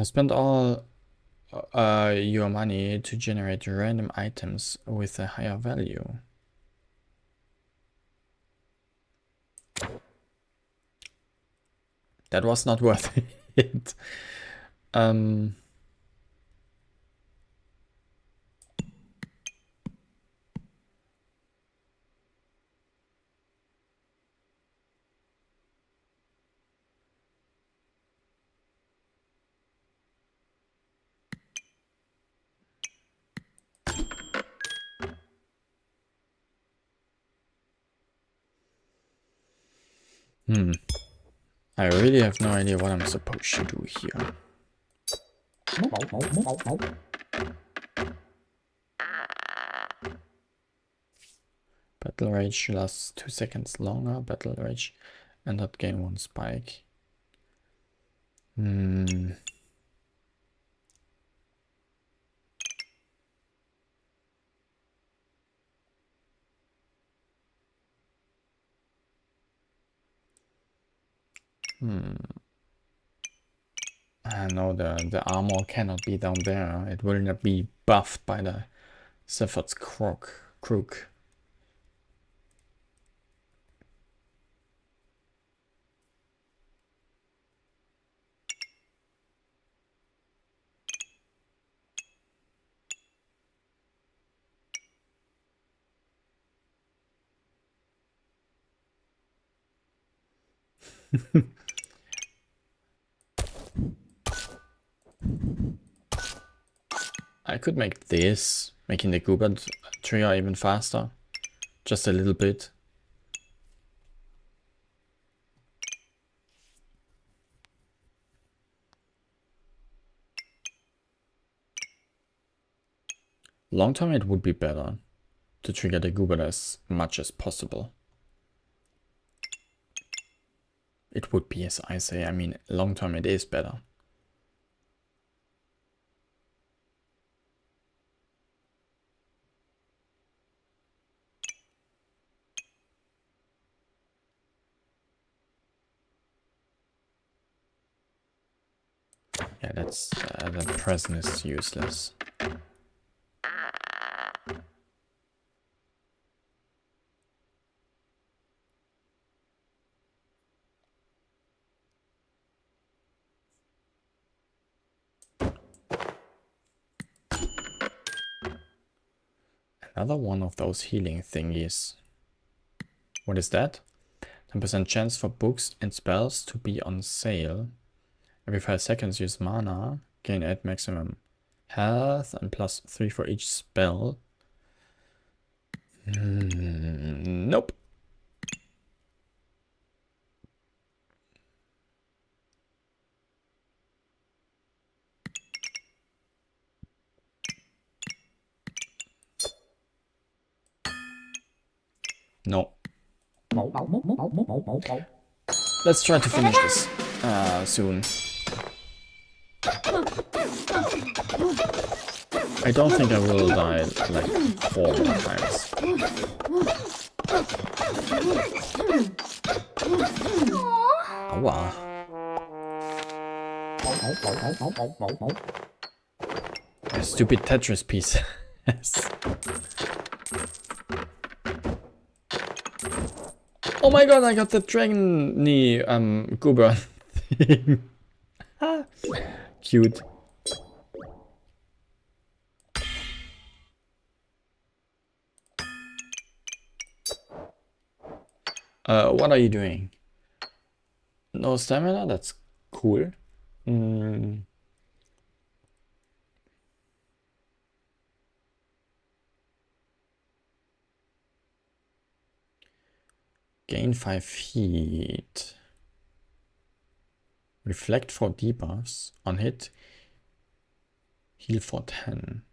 Spend all your money to generate random items with a higher value. That was not worth it. I really have no idea what I'm supposed to do here. Battle Rage lasts 2 seconds longer. Battle Rage and not gain 1 spike. No, the armor cannot be down there. It will not be buffed by the Zephyr's crook. I could make this, making the Goobert trigger even faster. Just a little bit. Long term it would be better to trigger the Goobert as much as possible. It would be, as I say, I mean, long term it is better. Yeah, that's the present is useless. Another one of those healing thingies. What is that? 10% chance for books and spells to be on sale. Every 5 seconds use mana, gain 8 maximum health and +3 for each spell. Nope. No. Let's try to finish this soon. I don't think I will die like 4 more times. Aua. Stupid Tetris piece. Yes. Oh my god, I got the dragon knee goober thing. Cute. What are you doing? No stamina? That's cool. Gain 5 feet. Reflect for debuffs. On hit, heal for 10.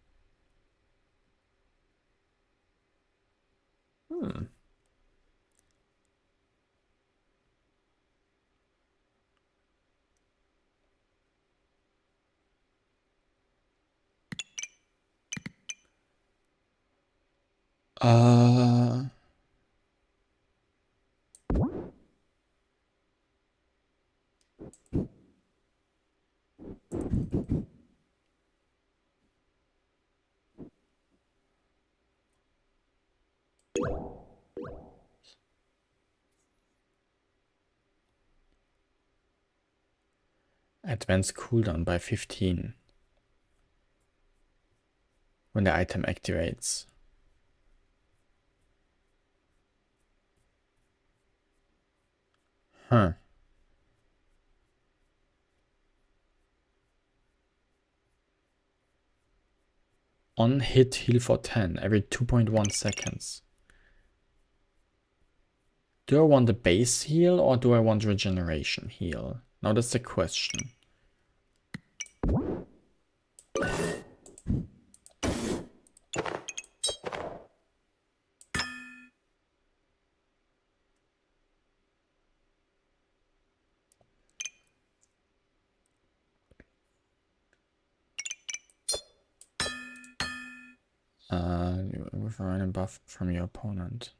Advance cooldown by 15 when the item activates. Huh. On hit, heal for 10 every 2.1 seconds. Do I want the base heal or do I want regeneration heal? Now that's the question. With a random buff from your opponent.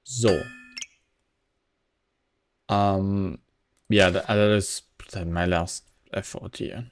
So. Yeah, that is my last effort here.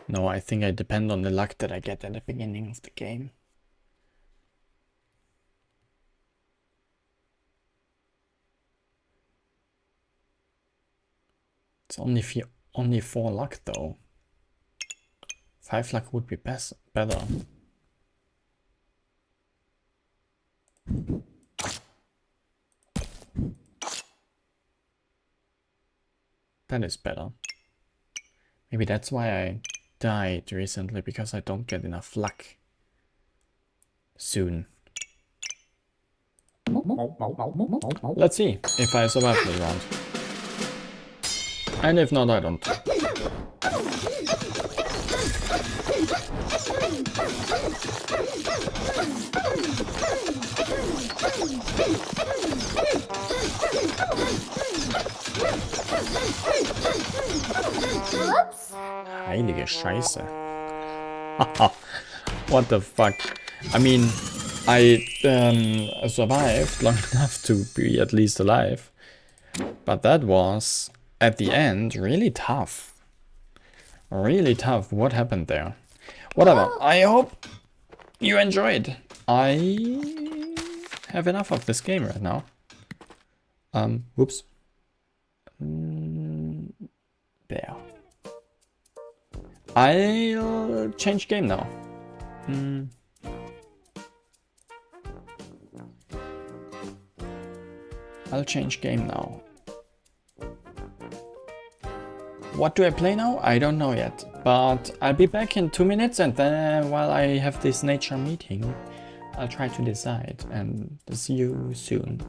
No, I think I depend on the luck that I get at the beginning of the game. It's only 4 luck though. 5 luck would be better. That is better. Maybe that's why I died recently, because I don't get enough luck soon. Let's see if I survive this round. And if not, I don't. Heilige Scheiße. What the fuck? I mean, I survived long enough to be at least alive. But that was, at the end, really tough. Really tough. What happened there? Whatever. I hope you enjoyed. I have enough of this game right now. Whoops. There. I'll change game now. I'll change game now. What do I play now? I don't know yet. But I'll be back in 2 minutes, and then while I have this nature meeting, I'll try to decide, and see you soon.